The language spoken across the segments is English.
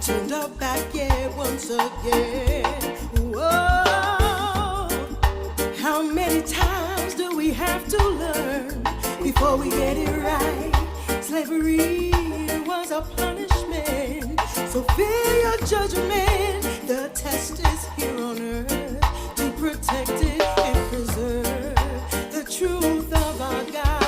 turned our back yet once again. Whoa, how many times do we have to learn before we get it right? Slavery was a punishment, so fear your judgment. The test is here on earth to protect it and preserve the truth of our God.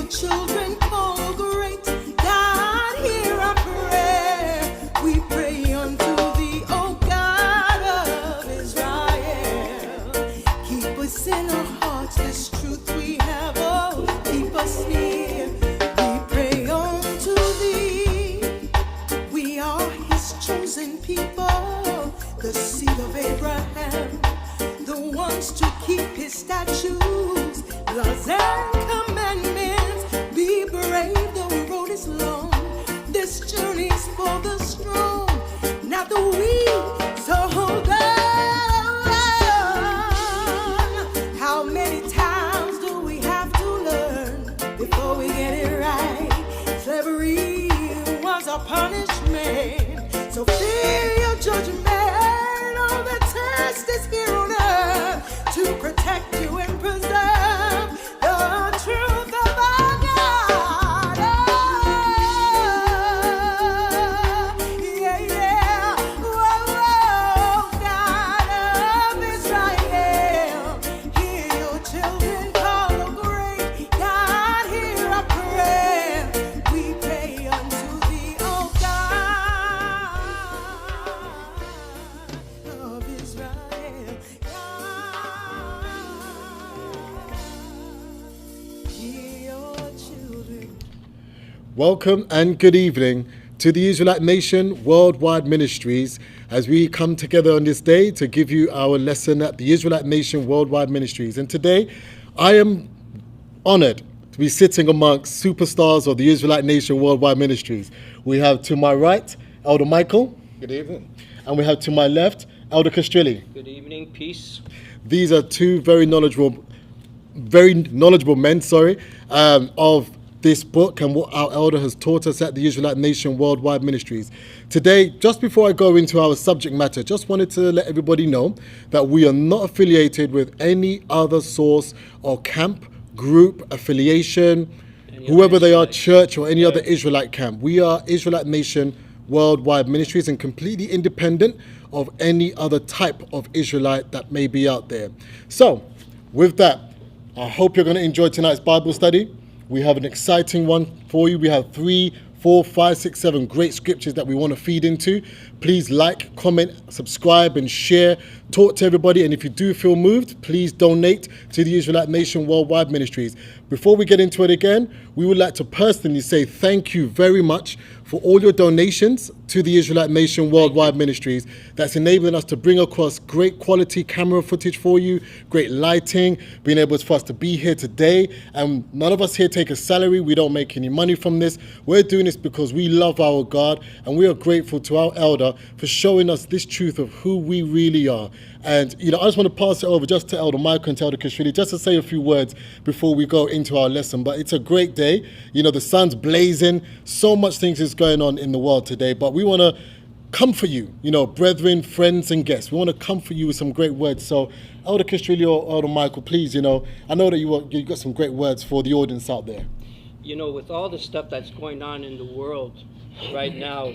Children, oh great God, hear our prayer. We pray unto thee, O God of Israel. Keep us in our hearts, this truth we have, oh, keep us near. We pray unto thee. We are his chosen people, the seed of Abraham, the ones to keep his statutes, laws and commandments. Be brave, the road is long. This journey's for the strong, not the weak. So hold on. How many times do we have to learn before we get it right? Slavery was a punishment, so fear your judgment. Oh, the test is here on earth to protect you and preserve the truth of our God. Yeah, yeah. Whoa, whoa, God of Israel. Hear your children call, oh great God, hear our prayer. We pray unto thee, oh God of Israel. Welcome and good evening to the Israelite Nation Worldwide Ministries as we come together on this day to give you our lesson at the Israelite Nation Worldwide Ministries. And today I am honored to be sitting amongst superstars of the Israelite Nation Worldwide Ministries. We have to my right, Elder Michael. Good evening. And we have to my left, Elder Castrilli. Good evening, peace. These are two very knowledgeable men, of this book and what our elder has taught us at the Israelite Nation Worldwide Ministries. Today, just before I go into our subject matter, just wanted to let everybody know that we are not affiliated with any other source or camp, group, affiliation, whoever they are, church or any other Israelite camp. We are Israelite Nation Worldwide Ministries and completely independent of any other type of Israelite that may be out there. So, with that, I hope you're going to enjoy tonight's Bible study. We have an exciting one for you. We have 3, 4, 5, 6, 7 great scriptures that we want to feed into. Please like, comment, subscribe, and share. Talk to everybody. And if you do feel moved, please donate to the Israelite Nation Worldwide Ministries. Before we get into it again, we would like to personally say thank you very much for all your donations to the Israelite Nation Worldwide Ministries. That's enabling us to bring across great quality camera footage for you, great lighting, being able for us to be here today. And none of us here take a salary. We don't make any money from this. We're doing this because we love our God, and we are grateful to our elder for showing us this truth of who we really are. And, I just want to pass it over just to Elder Michael and to Elder Kashvili, just to say a few words before we go into our lesson. But it's a great day. The sun's blazing. So much things is going on in the world today. But we want to comfort you, brethren, friends, and guests. We want to comfort you with some great words. So, Elder Kashvili or Elder Michael, please, I know that you got some great words for the audience out there. With all the stuff that's going on in the world right now,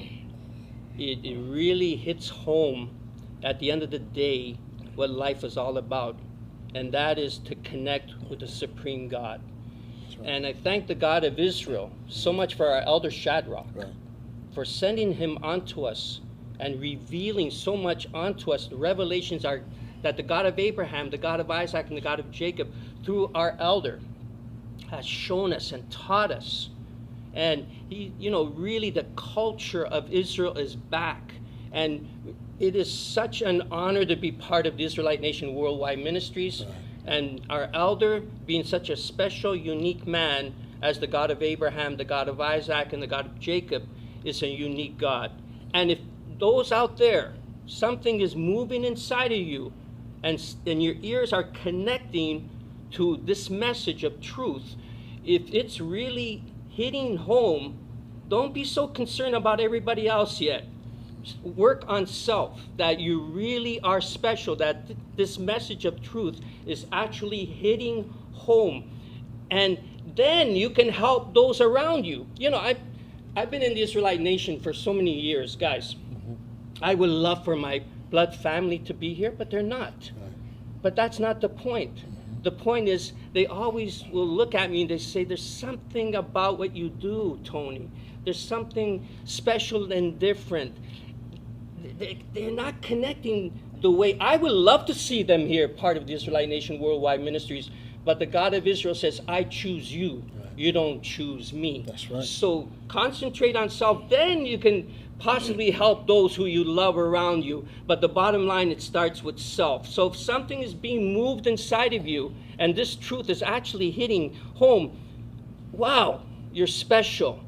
it really hits home at the end of the day what life is all about, and that is to connect with the supreme God. Right. And I thank the God of Israel so much for our elder Shadrach, right, for sending him onto us and revealing so much onto us. The revelations are that the God of Abraham, the God of Isaac, and the God of Jacob, through our elder, has shown us and taught us. And he, really the culture of Israel is back. And it is such an honor to be part of the Israelite Nation Worldwide Ministries. Right. And our elder, being such a special, unique man as the God of Abraham, the God of Isaac, and the God of Jacob, is a unique God. And if those out there, something is moving inside of you, and your ears are connecting to this message of truth, if it's really hitting home, don't be so concerned about everybody else yet. Work on self, that you really are special, that this message of truth is actually hitting home. And then you can help those around you. You know, I've been in the Israelite nation for so many years, guys. I would love for my blood family to be here, but they're not. But that's not the point. The point is, they always will look at me and they say, there's something about what you do, Tony. There's something special and different. They're not connecting the way I would love to see them here, part of the Israelite Nation Worldwide Ministries. But the God of Israel says, I choose you. Right. You don't choose me. That's right. So concentrate on self. Then you can possibly help those who you love around you. But the bottom line, it starts with self. So if something is being moved inside of you, and this truth is actually hitting home, wow, you're special.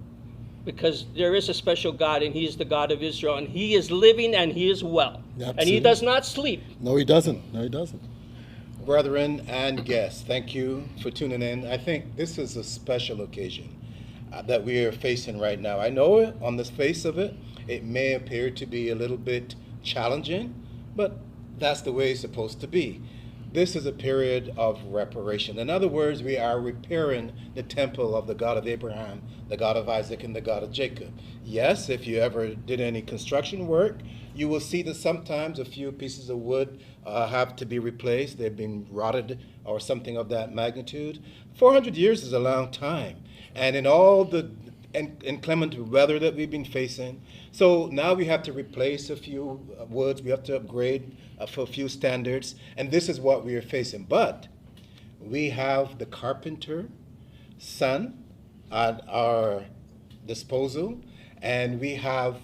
Because there is a special God, and He is the God of Israel, and He is living and He is well. Absolutely. And He does not sleep. No, He doesn't. No, He doesn't. Brethren and guests, thank you for tuning in. I think this is a special occasion that we are facing right now. I know on the face of it, it may appear to be a little bit challenging, but that's the way it's supposed to be. This is a period of reparation. In other words, we are repairing the temple of the God of Abraham, the God of Isaac, and the God of Jacob. Yes, if you ever did any construction work, you will see that sometimes a few pieces of wood have to be replaced. They've been rotted or something of that magnitude. 400 years is a long time. And in all the inclement weather that we've been facing, so now we have to replace a few woods. We have to upgrade for a few standards. And this is what we are facing. But we have the carpenter, son, at our disposal, and we have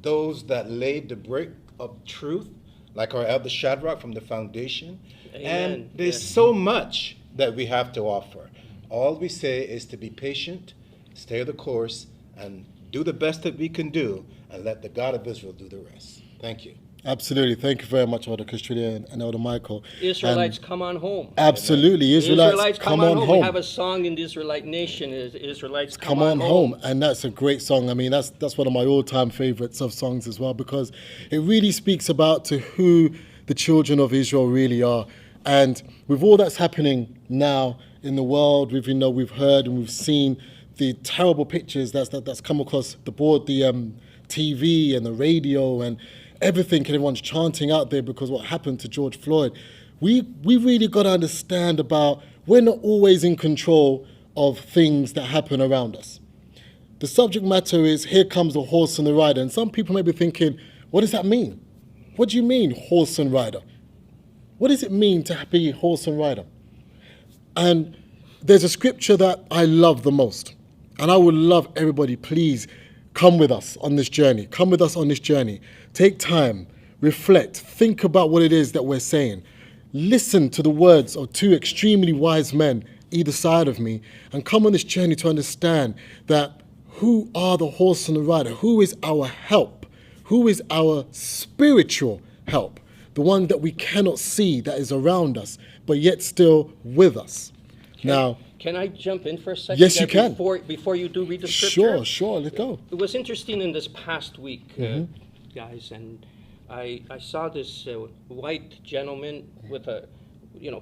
those that laid the brick of truth, like our elder Shadrach from the foundation. Amen. And there's so much that we have to offer. All we say is to be patient, stay the course, and do the best that we can do, and let the God of Israel do the rest. Thank you. Absolutely. Thank you very much, Elder Christian and Elder Michael. Israelites, come on home. Absolutely. Israelites, come on home. We have a song in the Israelite nation, is Israelites, come on home. And that's a great song. I mean, that's one of my all-time favorites of songs as well, because it really speaks about to who the children of Israel really are. And with all that's happening now in the world, we've heard and we've seen the terrible pictures that's come across the board, the TV and the radio and everything, and everyone's chanting out there because what happened to George Floyd. We really got to understand about we're not always in control of things that happen around us. The subject matter is, here comes the horse and the rider. And some people may be thinking, what does that mean? What do you mean, horse and rider? What does it mean to be horse and rider? And there's a scripture that I love the most. And I would love everybody, please, come with us on this journey. Come with us on this journey. Take time, reflect, think about what it is that we're saying. Listen to the words of two extremely wise men either side of me, and come on this journey to understand that who are the horse and the rider? Who is our help? Who is our spiritual help? The one that we cannot see, that is around us, but yet still with us. Can I jump in for a second? Yes, you can. Before you do read the scripture? Sure, let's go. It was interesting in this past week, guys, and I saw this white gentleman with a,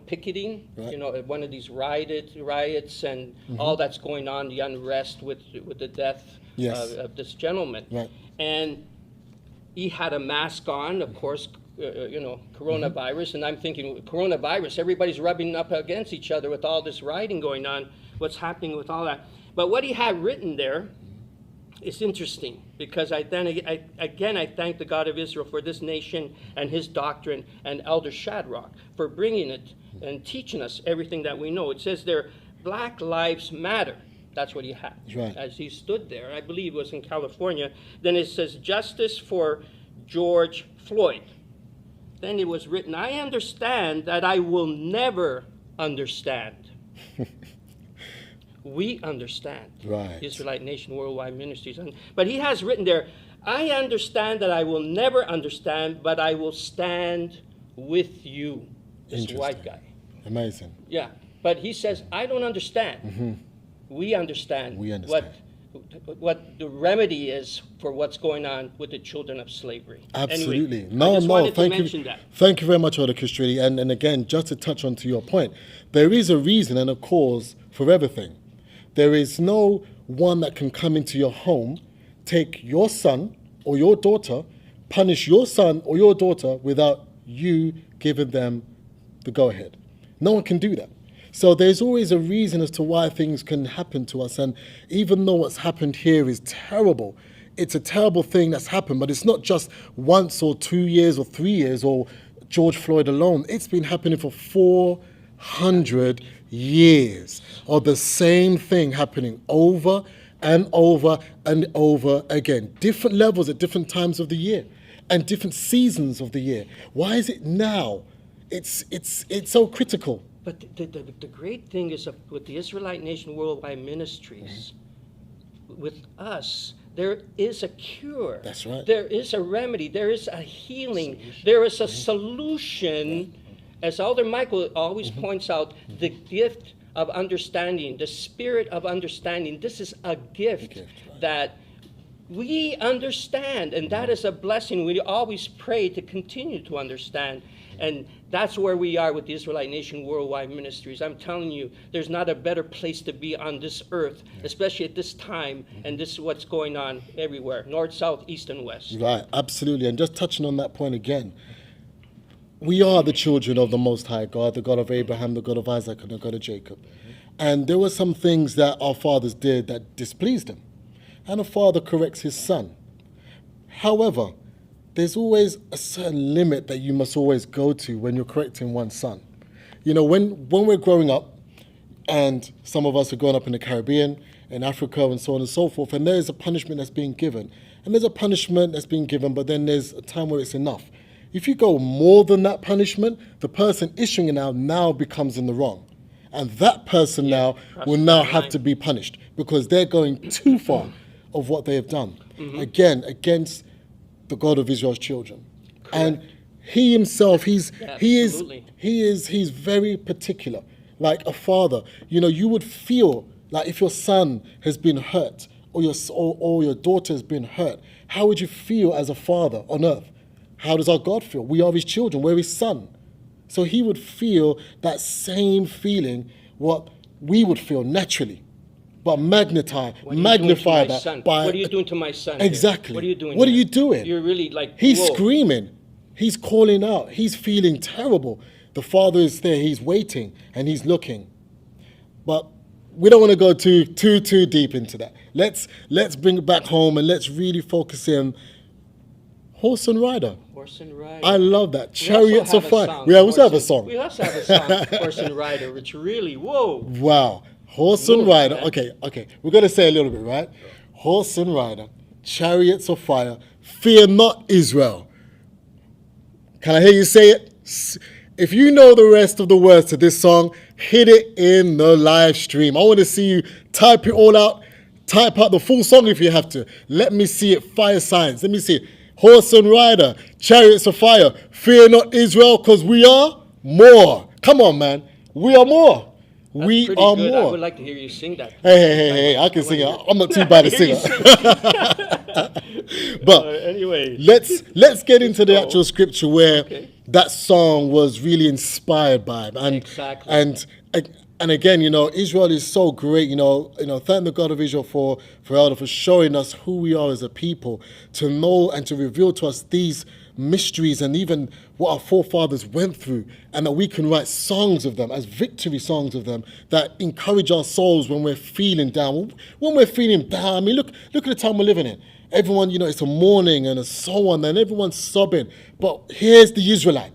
picketing, right. One of these riots and all that's going on, the unrest with the death Yes. of this gentleman. Right. And he had a mask on, of course, coronavirus, and I'm thinking, coronavirus, everybody's rubbing up against each other with all this rioting going on. What's happening with all that? But what he had written there is interesting, because I thank the God of Israel for this nation and His doctrine, and Elder Shadrach for bringing it and teaching us everything that we know. It says there, Black Lives Matter. That's what he had. Right. As he stood there, I believe it was in California. Then it says, justice for George Floyd. Then it was written, I understand that I will never understand. We understand. Right. Israelite Nation Worldwide Ministries. But he has written there, I understand that I will never understand, but I will stand with you. This white guy. Amazing. Yeah. But he says, I don't understand. we understand, We understand. what the remedy is for what's going on with the children of slavery. Absolutely. Anyway, No, I just no, wanted thank to you. mention that. Thank you very much, Elder Kistrini. And again, just to touch on to your point, there is a reason and a cause for everything. There is no one that can come into your home, take your son or your daughter, punish your son or your daughter without you giving them the go-ahead. No one can do that. So there's always a reason as to why things can happen to us. And even though what's happened here is terrible, it's a terrible thing that's happened, but it's not just once or 2 years or 3 years or George Floyd alone. It's been happening for 400 years of the same thing happening over and over and over again. Different levels at different times of the year and different seasons of the year. Why is it now? It's so critical. But the great thing is with the Israelite Nation Worldwide Ministries, with us, there is a cure. That's right. There is a remedy. There is a healing. There is a solution. As Elder Michael always points out, the gift of understanding, the spirit of understanding, this is a gift that we understand, and that is a blessing. We always pray to continue to understand. And that's where we are with the Israelite Nation Worldwide Ministries. I'm telling you, there's not a better place to be on this earth, especially at this time, and this is what's going on everywhere, north, south, east, and west. Right, absolutely. And just touching on that point again, we are the children of the Most High God, the God of Abraham, the God of Isaac, and the God of Jacob. And there were some things that our fathers did that displeased him. And a father corrects his son. However, there's always a certain limit that you must always go to when you're correcting one son. You know, when we're growing up, and some of us are growing up in the Caribbean, in Africa, and so on and so forth, and there's a punishment that's being given. And there's a punishment that's being given, but then there's a time where it's enough. If you go more than that punishment, the person issuing it now becomes in the wrong. And that person now will now have to be punished because they're going too far of what they have done. Again, against the God of Israel's children. Correct. And he himself, he's very particular, like a father. You know, you would feel like if your son has been hurt or your daughter has been hurt, how would you feel as a father on earth? How does our God feel? We are his children, we're his son. So he would feel that same feeling, what we would feel naturally. But magnify that. Son? What are you doing to my son? Exactly. Here? What are you doing? What are you doing? You're really like, he's whoa. Screaming. He's calling out. He's feeling terrible. The father is there. He's waiting and he's looking. But we don't want to go too deep into that. Let's bring it back home and let's really focus in. Horse and rider. Horse and rider. I love that. Chariots of fire. We also have a song. We also have a song, Horse and Rider, which really, whoa. Wow. Horse and rider. Man. Okay. We're going to say a little bit, right? Horse and rider, chariots of fire, fear not Israel. Can I hear you say it? If you know the rest of the words to this song, hit it in the live stream. I want to see you type it all out. Type out the full song if you have to. Let me see it. Fire signs. Let me see it. Horse and rider, chariots of fire, fear not Israel, because we are more. Come on, man. We are more. That's we pretty are good. more. I would like to hear you sing that. Hey, I can sing it. I'm not too bad a singer. But anyway, let's get into the actual scripture where that song was really inspired by. And, exactly. And again, you know, Israel is so great. You know, thank the God of Israel for Elder for showing us who we are as a people, to know and to reveal to us these mysteries and even what our forefathers went through, and that we can write songs of them as victory songs of them that encourage our souls when we're feeling down. When we're feeling down, I mean, look at the time we're living in. Everyone, you know, it's a mourning and so on, and everyone's sobbing. But here's the Israelite.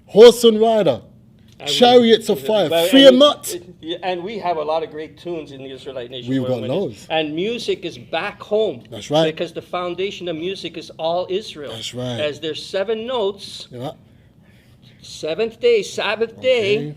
Horse and rider. Chariots of fire, fear not. And we have a lot of great tunes in the Israelite Nation. We've got loads. And music is back home. That's right. Because the foundation of music is all Israel. That's right. As there's 7 notes, Yeah. seventh day, Sabbath day.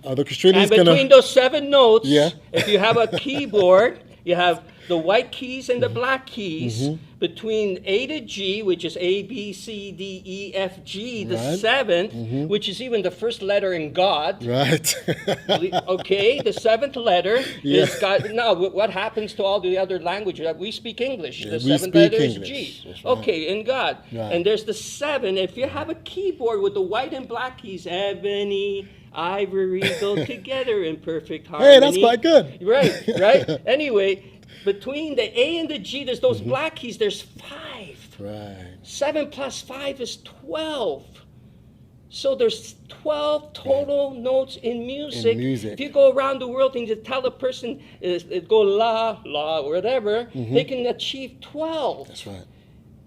The Christian And between those 7 notes, Yeah. if you have a keyboard, You have the white keys and the black keys between A to G, which is A, B, C, D, E, F, G. The Right. seventh, which is even the first letter in God. Right. Okay, the seventh letter Yeah. is God. Now, what happens to all the other languages? We speak English. Yeah, The we seventh speak letter is English. G. That's right. Okay, in God. Right. And there's the seven. If you have a keyboard with the white and black keys, ebony, ivory go together in perfect harmony. Hey, that's quite good. Right, right. Anyway, between the A and the G, there's those black keys. There's 5. Right. 7 plus 5 is 12. So there's 12 total notes in music. music. If you go around the world and you tell a person, go la, la, whatever, they can achieve 12. That's right.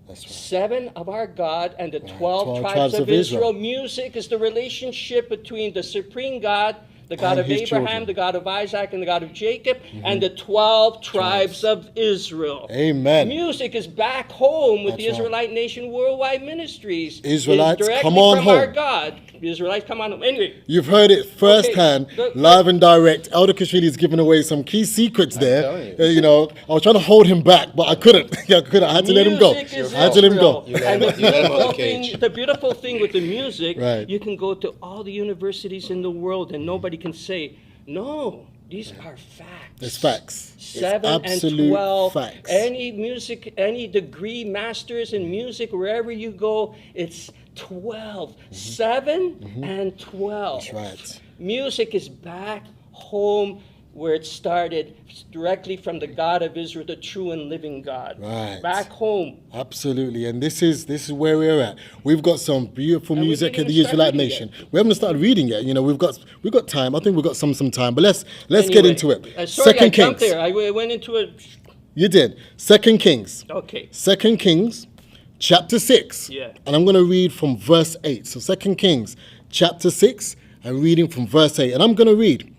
That's right. 7 of our God and the 12 12 tribes of Israel. Music is the relationship between the supreme God, the God And of his Abraham, children. the God of Isaac, and the God of Jacob, and the 12 tribes of Israel. Amen. Music is back home with That's the right. Israelite Nation Worldwide Ministries. Israelites, It's directly come on from our home. God. The Israelites, come on home. Anyway, You've heard it firsthand, Okay, live and direct. Elder Kashili's given away some key secrets there. telling you. You know, I was trying to hold him back, but I couldn't. I had to let him go. music is I had to let him go. Israel. You let And him- the you let him out beautiful of the cage. thing, the beautiful thing with the music, Right. you can go to all the universities in the world and nobody can say, no, these are facts. It's facts. It's 7 and absolute 12. facts. Any music, any degree, masters in music, wherever you go, it's 12. 7 and 12. That's right. Music is back home where it started, directly from the God of Israel, the true and living God. Right. Back home. Absolutely, and this is where we're at. We've got some beautiful And we music didn't in the even start Israelite reading nation. yet. We haven't started reading yet. You know, we've got time. I think we've got some time. But let's get Anyway, into it. sorry, I Second jumped Kings. there. I went into it. You did. Second Kings. Okay. Second Kings, chapter 6. Yeah. And I'm going to read from verse 8. So Second Kings, chapter 6, I'm reading from verse 8. And I'm going to read.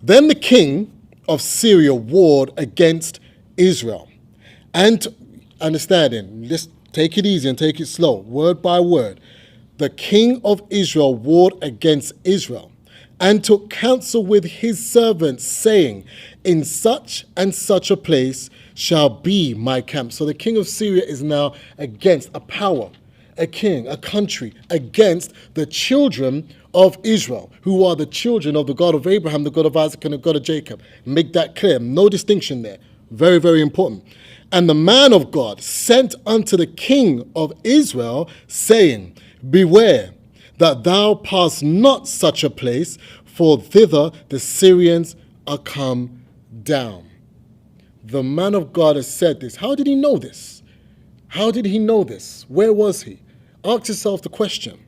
Then the king of Syria warred against Israel. And understanding, let's take it easy and take it slow, word by word. The king of Israel warred against Israel and took counsel with his servants, saying, in such and such a place shall be my camp. So the king of Syria is now against a power, a king, a country, against the children of Israel, who are the children of the God of Abraham, the God of Isaac, and the God of Jacob. Make that clear. No distinction there. Very, very important. And the man of God sent unto the king of Israel, saying, beware that thou pass not such a place, for thither the Syrians are come down. The man of God has said this. How did he know this? How did he know this? Where was he? Ask yourself the question.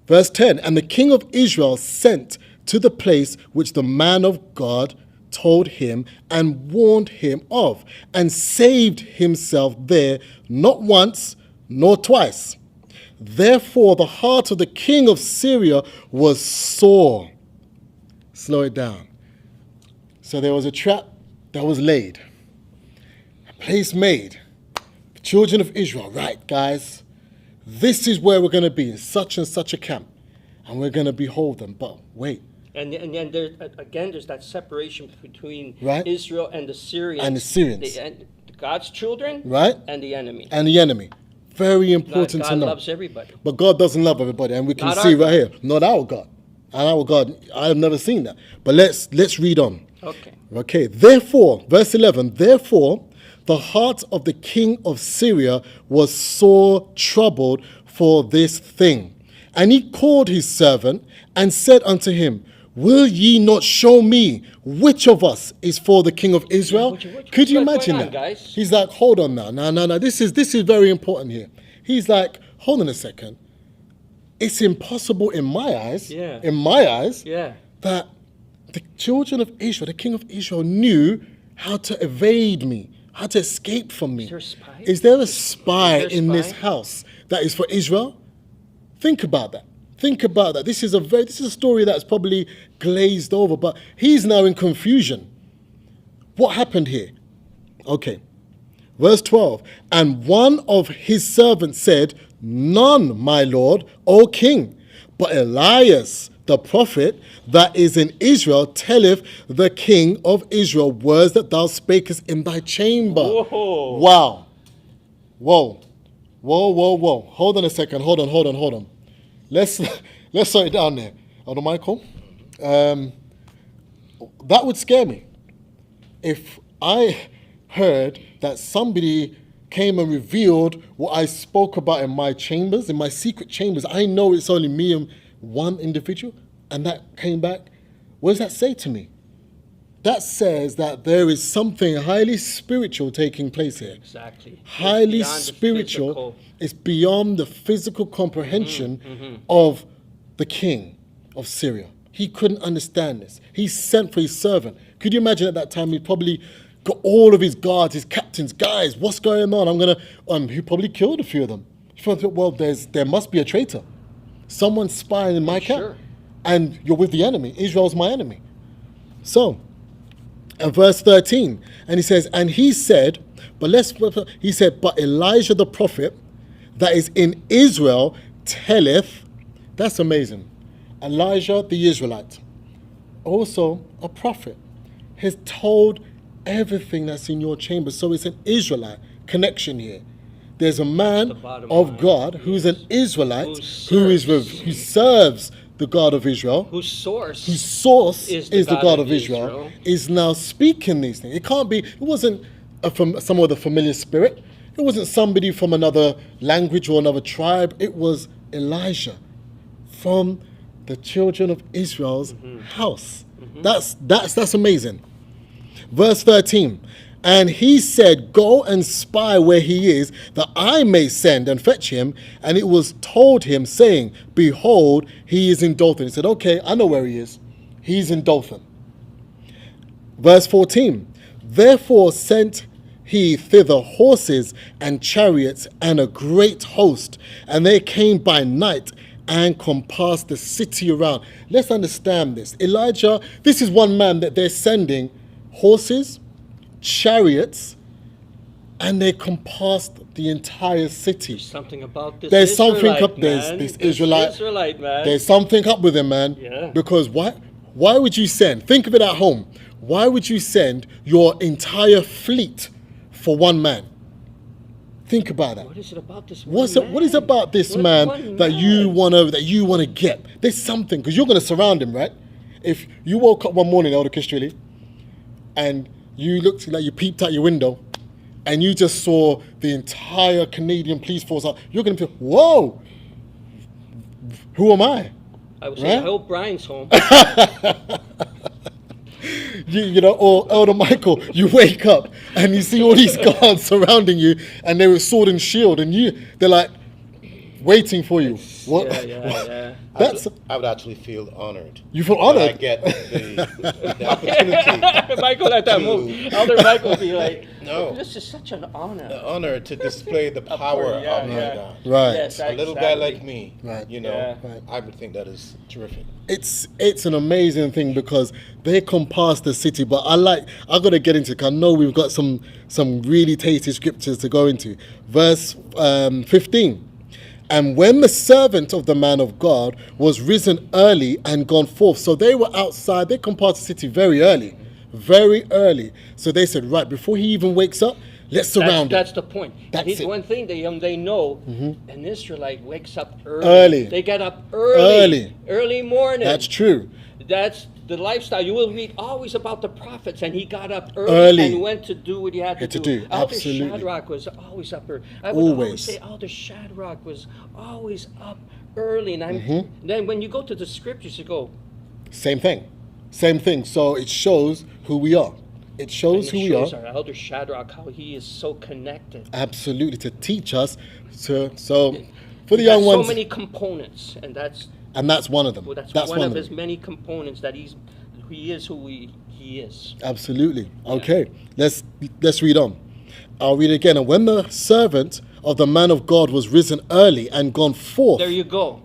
Verse 10, and the king of Israel sent to the place which the man of God told him and warned him of, and saved himself there not once nor twice. Therefore the heart of the king of Syria was sore. Slow it down. So there was a trap that was laid, a place made. The children of Israel, right, guys? This is where we're going to be, in such and such a camp, and we're going to behold them. But wait. And then there, again, there's that separation between Right. Israel and the Syrians. And the Syrians. God's children, Right. and the enemy. And the enemy. Very important God to know. loves everybody. But God doesn't love everybody, and we can Not see our right here. Not our God. And our God, I have never seen that. But let's read on. Okay. Okay, therefore, verse 11, therefore the heart of the king of Syria was sore troubled for this thing. And he called his servant and said unto him, will ye not show me which of us is for the king of Israel? Could you what's imagine going on, that? guys? He's like, hold on now. No. This is very important here. He's like, hold on a second. It's impossible in my eyes, Yeah. that Yeah. the children of Israel, the king of Israel, knew how to evade me, how to escape from me. Is there a spy? Is there a spy Is there a in this spy? house that is for Israel? Think about that. Think about that. This is a story that's probably glazed over, but he's now in confusion. What happened here? Okay. Verse 12. And one of his servants said, none, my lord, O king, but Elias, the prophet that is in Israel telleth the king of Israel words that thou spakest in thy chamber. Whoa. Wow. Whoa. Whoa. Hold on a second. Hold on. Let's slow it down there. Hold on, Michael. That would scare me. If I heard that somebody came and revealed what I spoke about in my chambers, in my secret chambers, I know it's only me and one individual, and that came back, what does that say to me? That says that there is something highly spiritual taking place here. Exactly. Highly It's beyond the spiritual. physical. It's beyond the physical comprehension of the king of Syria. He couldn't understand this. He sent for his servant. Could you imagine at that time he probably got all of his guards, his captains, guys, what's going on? He probably killed a few of them. He thought, well, there must be a traitor. Someone's spying in my camp. Sure. And you're with the enemy. Israel's my enemy. So, and verse 13, and he says, and he said, but Elijah the prophet that is in Israel telleth, that's amazing. Elijah the Israelite, also a prophet, has told everything that's in your chamber. So it's an Israelite connection here. There's a man of God who's an Israelite who serves the God of Israel, Whose source is the God of Israel, is now speaking these things. It wasn't from some other familiar spirit. It wasn't somebody from another language or another tribe. It was Elijah from the children of Israel's house. That's amazing. Verse 13, and he said, go and spy where he is, that I may send and fetch him. And it was told him, saying, behold, he is in Dothan. He said, okay, I know where he is. He's in Dothan. Verse 14, therefore sent he thither horses and chariots and a great host, and they came by night and compassed the city around. Let's understand this. Elijah, this is one man that they're sending horses, chariots, and they compassed the entire city. There's something about this There's Israelite, something up. man. This Israelite. Israelite, man. There's something up with him, man. Yeah. Because why would you send? Think of it at home. Why would you send your entire fleet for one man? Think about that. What is it about this What man? is about this What man one that you man? wanna get? There's something, because you're gonna surround him, right? If you woke up one morning, Elder Kishtrili, and you looked like you peeped out your window, and you just saw the entire Canadian police force out, you're gonna feel, whoa, who am I? I would say, Right? I hope Brian's home. Or Elder Michael, you wake up and you see all these guards surrounding you, and they're with sword and shield, and they're like waiting for you. What? Yeah. I would actually feel honored. You feel that honored? I get the opportunity. Michael at that move. Elder Michael would be like, No. this is such an honor. The honor to display the power of my God. Right. Yes, A little guy exactly. like me, Right. Yeah. I would think that is terrific. It's an amazing thing, because they compass the city. But I got to get into it, 'cause I know we've got some really tasty scriptures to go into. Verse 15. And when the servant of the man of God was risen early and gone forth, so they were outside, they compassed the city very early. So they said, right, before he even wakes up, let's surround him. That's the point. That's Here's it. one thing they know, an Israelite wakes up early. Early. They get up early. Early. Early morning. That's true. That's the lifestyle. You will read always about the prophets, and he got up early and went to do what he had to do. Elder Absolutely. Shadrach was always up early. I would always Always. say Elder Shadrach was always up early. And then when you go to the scriptures, you go, Same thing. So it shows who we are. It shows and who it we are. shows our Elder Shadrach how he is so connected. Absolutely, to teach us. For the He young has ones, so many components, and that's one of them. well, that's That's one of them. his many components, that he is who he is. Absolutely. Okay, let's read on. I'll read again. And when the servant of the man of God was risen early and gone forth. There you go.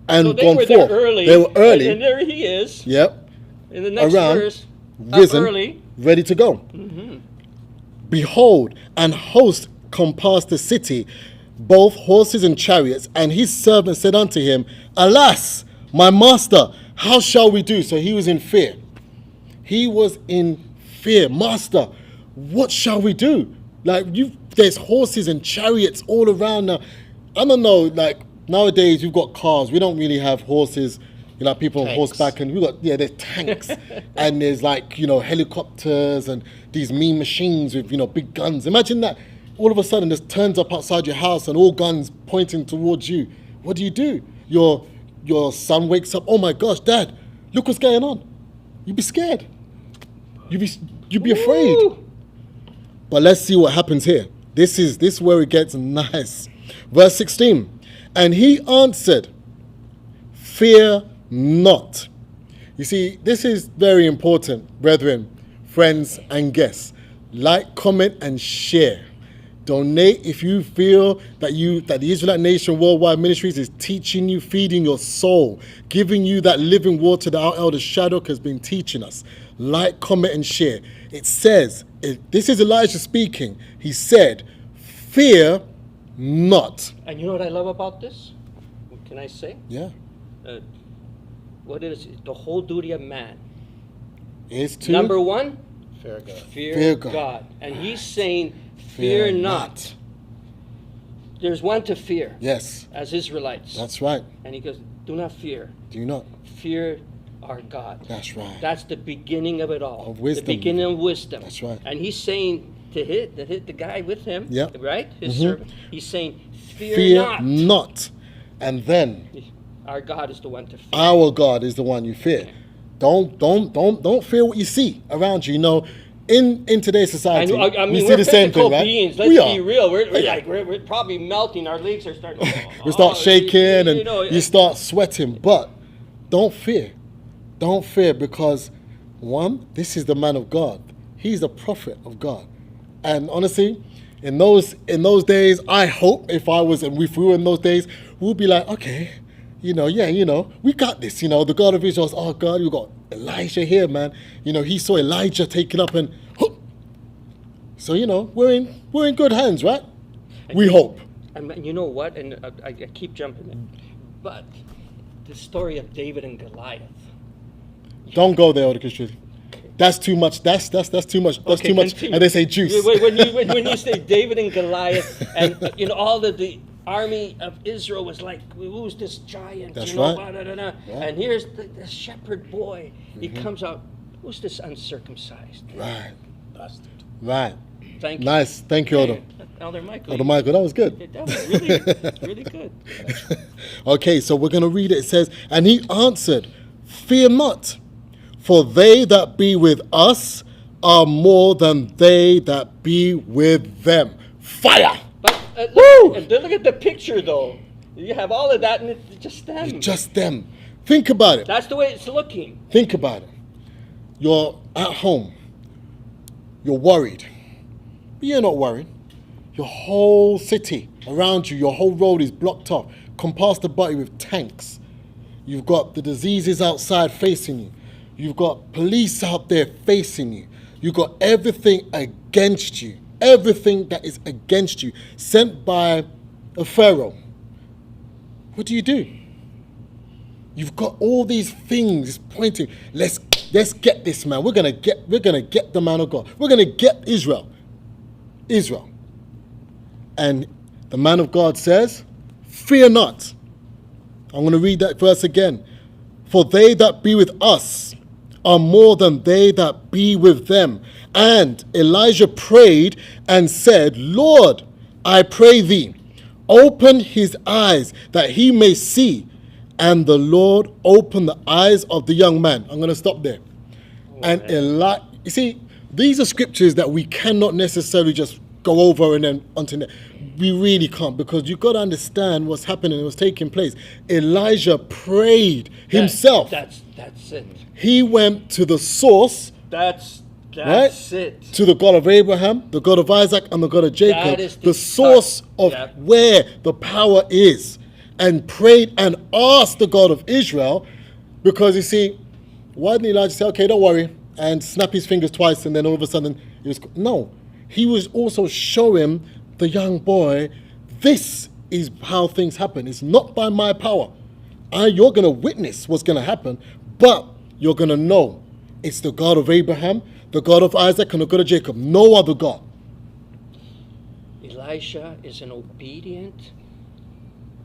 And so they gone were forth. there early. They were early. And there he is. Yep. In the next Around, verse, risen, up early. ready to go. Behold, an host compassed the city both horses and chariots. And his servant said unto him, Alas, my master, how shall we do? So he was in fear. He was in fear. Master, what shall we do? Like, there's horses and chariots all around now. I don't know, like, nowadays we've got cars. We don't really have horses, people on horseback. And there's tanks. And there's like, helicopters and these mean machines with, big guns. Imagine that. All of a sudden, this turns up outside your house and all guns pointing towards you. What do? Your son wakes up. Oh my gosh, Dad, look what's going on. You'd be scared. You'd be afraid. But let's see what happens here. This is where it gets nice. Verse 16. And he answered, Fear not. You see, this is very important, brethren, friends, and guests. Like, comment, and share. Donate if you feel that the Israelite Nation Worldwide Ministries is teaching you, feeding your soul, giving you that living water that our elder Shadrach has been teaching us. Like, comment, and share. It says, this is Elijah speaking. He said, Fear not. And you know what I love about this? What can I say? Yeah. What is it? The whole duty of man Is to number one, Fear God. fear God. And he's saying, fear not. There's one to fear. Yes. As Israelites. That's right. And he goes, do not fear. Do not. Fear our God. That's right. That's the beginning of it all. Of wisdom. The beginning of wisdom. That's right. And he's saying to hit the guy with him. Yeah. Right? His servant. He's saying, fear Fear not. not. And then Our God is the one to fear. our God is the one you fear. Don't fear what you see around you. In today's society, I mean, we see we're the same physical thing, right? beings. Let's be real. We're probably melting. Our legs are starting. We start shaking and you you start sweating. But don't fear. Don't fear, because one, this is the man of God. He's the prophet of God. And honestly, in those days, I hope if we were in those days, we'll be like, okay, we got this. The God of Israel, oh God, you got Elisha here, man. He saw Elijah taken up and, so we're in good hands, right? We hope. And you know what? And I keep jumping in, but the story of David and Goliath. Don't go there, Elder Christian. That's too much. That's too much. That's too much. Continue. And they say juice. When you say David and Goliath, and all of the army of Israel was like, who's this giant? That's right. right. Yeah. And here's the shepherd boy. He comes out. Who's this uncircumcised? Right. Bastard. Right. Thank you. Nice. Thank you, Elder. Elder Michael. Elder Michael, that was good. That was really, really good. Okay, so we're going to read it. It says, And he answered, Fear not, for they that be with us are more than they that be with them. Fire! But Woo! look at the picture, though. You have all of that, and it's just them. Just them. Think about it. That's the way it's looking. Think about it. You're at home. You're worried. But you're not worried. Your whole city around you, your whole road is blocked off, compassed about with tanks. You've got the diseases outside facing you. You've got police out there facing you. You've got everything against you. Everything that is against you, sent by a pharaoh. What do? You've got all these things pointing. Let's get this man. We're gonna get the man of God. We're gonna get Israel. And the man of God says, Fear not. I'm going to read that verse again. For they that be with us are more than they that be with them. And Elijah prayed and said, Lord, I pray thee, open his eyes that he may see. And the Lord opened the eyes of the young man. I'm going to stop there. And you see, these are scriptures that we cannot necessarily just go over and then onto that. We really can't, because you've got to understand what's happening and what's taking place. Elijah prayed himself. That's it. He went to the source. That's right? it. To the God of Abraham, the God of Isaac, and the God of Jacob. That is the source of where the power is. And prayed and asked the God of Israel, because you see, why didn't Elijah say, okay, don't worry, and snap his fingers twice, and then all of a sudden he was... No. He was also showing the young boy, this is how things happen. It's not by my power. You're going to witness what's going to happen, but you're going to know it's the God of Abraham, the God of Isaac, and the God of Jacob. No other God. Elisha is an obedient.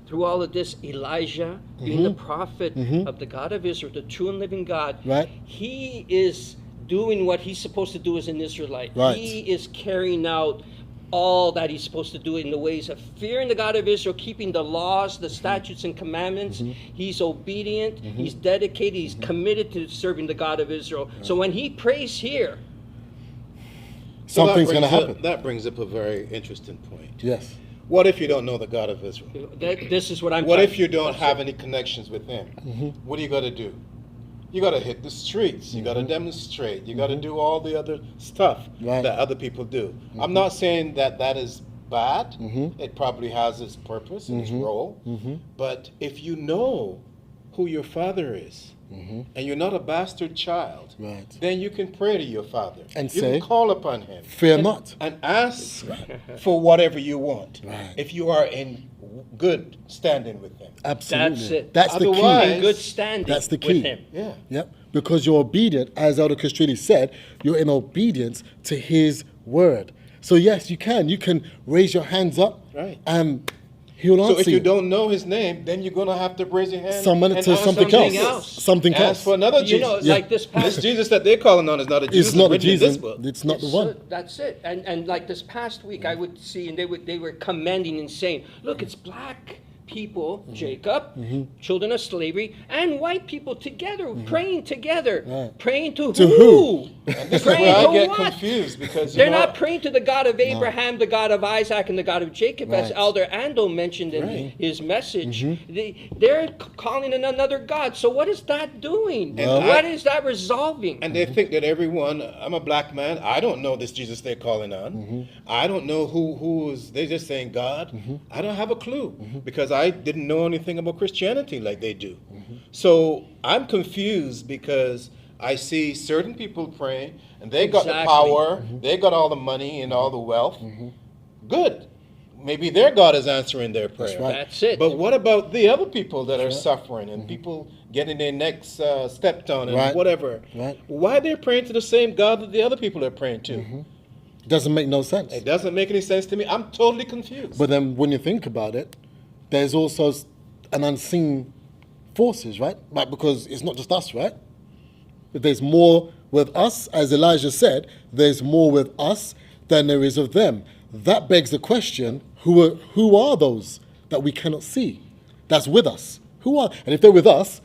Through all of this, Elijah, being the prophet of the God of Israel, the true and living God, Right. he is doing what he's supposed to do as an Israelite. Right. He is carrying out all that he's supposed to do in the ways of fearing the God of Israel, keeping the laws, the statutes, and commandments. He's obedient, he's dedicated, he's committed to serving the God of Israel. So when he prays here, So that Something's going to brings up- happen. That brings up a very interesting point. Yes. What if you don't know the God of Israel? this is what I'm What talking- if you don't have any connections with him? What do you got to do? You got to hit the streets. You got to demonstrate. You got to do all the other stuff Right. that other people do. I'm not saying that that is bad. It probably has its purpose and its role. But if you know who your father is, and you're not a bastard child, Right. then you can pray to your father. And you say, can call upon him. Fear not. And ask for whatever you want. Right. If you are in good standing with him. Absolutely. That's it. That's the Otherwise- key. in good standing That's the with key. him. Yeah. Yep. Because you're obedient, as Elder Castrilli said, you're in obedience to his word. So yes, you can. You can raise your hands up, Right. and he'll answer So if you don't know his name, then you're going to have to raise your hand Someone and to ask something something else. else. Something Ask else. for another You Jesus. know, Yeah. like this past This Jesus that they're calling on is not a Jesus It's not the written in Jesus. this book. It's not the It's, one. that's it. And like this past week, I would see, and they were commending and saying, look, it's black people, Jacob, children of slavery, and white people together, praying together. Right. Praying to To who? And this is Praying where I to get what? confused because They're you know, not praying to the God of Abraham, the God of Isaac, and the God of Jacob, as Right. Elder Ando mentioned in Right. his message. They're calling in another God. So what is that doing? And What I- is that resolving? and they think that everyone. I'm a black man. I don't know this Jesus they're calling on. I don't know who is. They're just saying God. I don't have a clue because I didn't know anything about Christianity like they do. So I'm confused because I see certain people praying and they got the Exactly. power. They got all the money and all the wealth. Good. Maybe their God is answering their prayer. right. That's it. But what about the other people that are suffering and people getting their necks stepped on and Right. whatever? Right. Why they're praying to the same God that the other people are praying to? Doesn't make no sense. It doesn't make any sense to me. I'm totally confused. But then when you think about it, there's also an unseen forces, right? Like, because it's not just us, right? But there's more with us, as Elijah said, there's more with us than there is of them. That begs the question, who are those that we cannot see? That's with us. Who are, and if they're with us,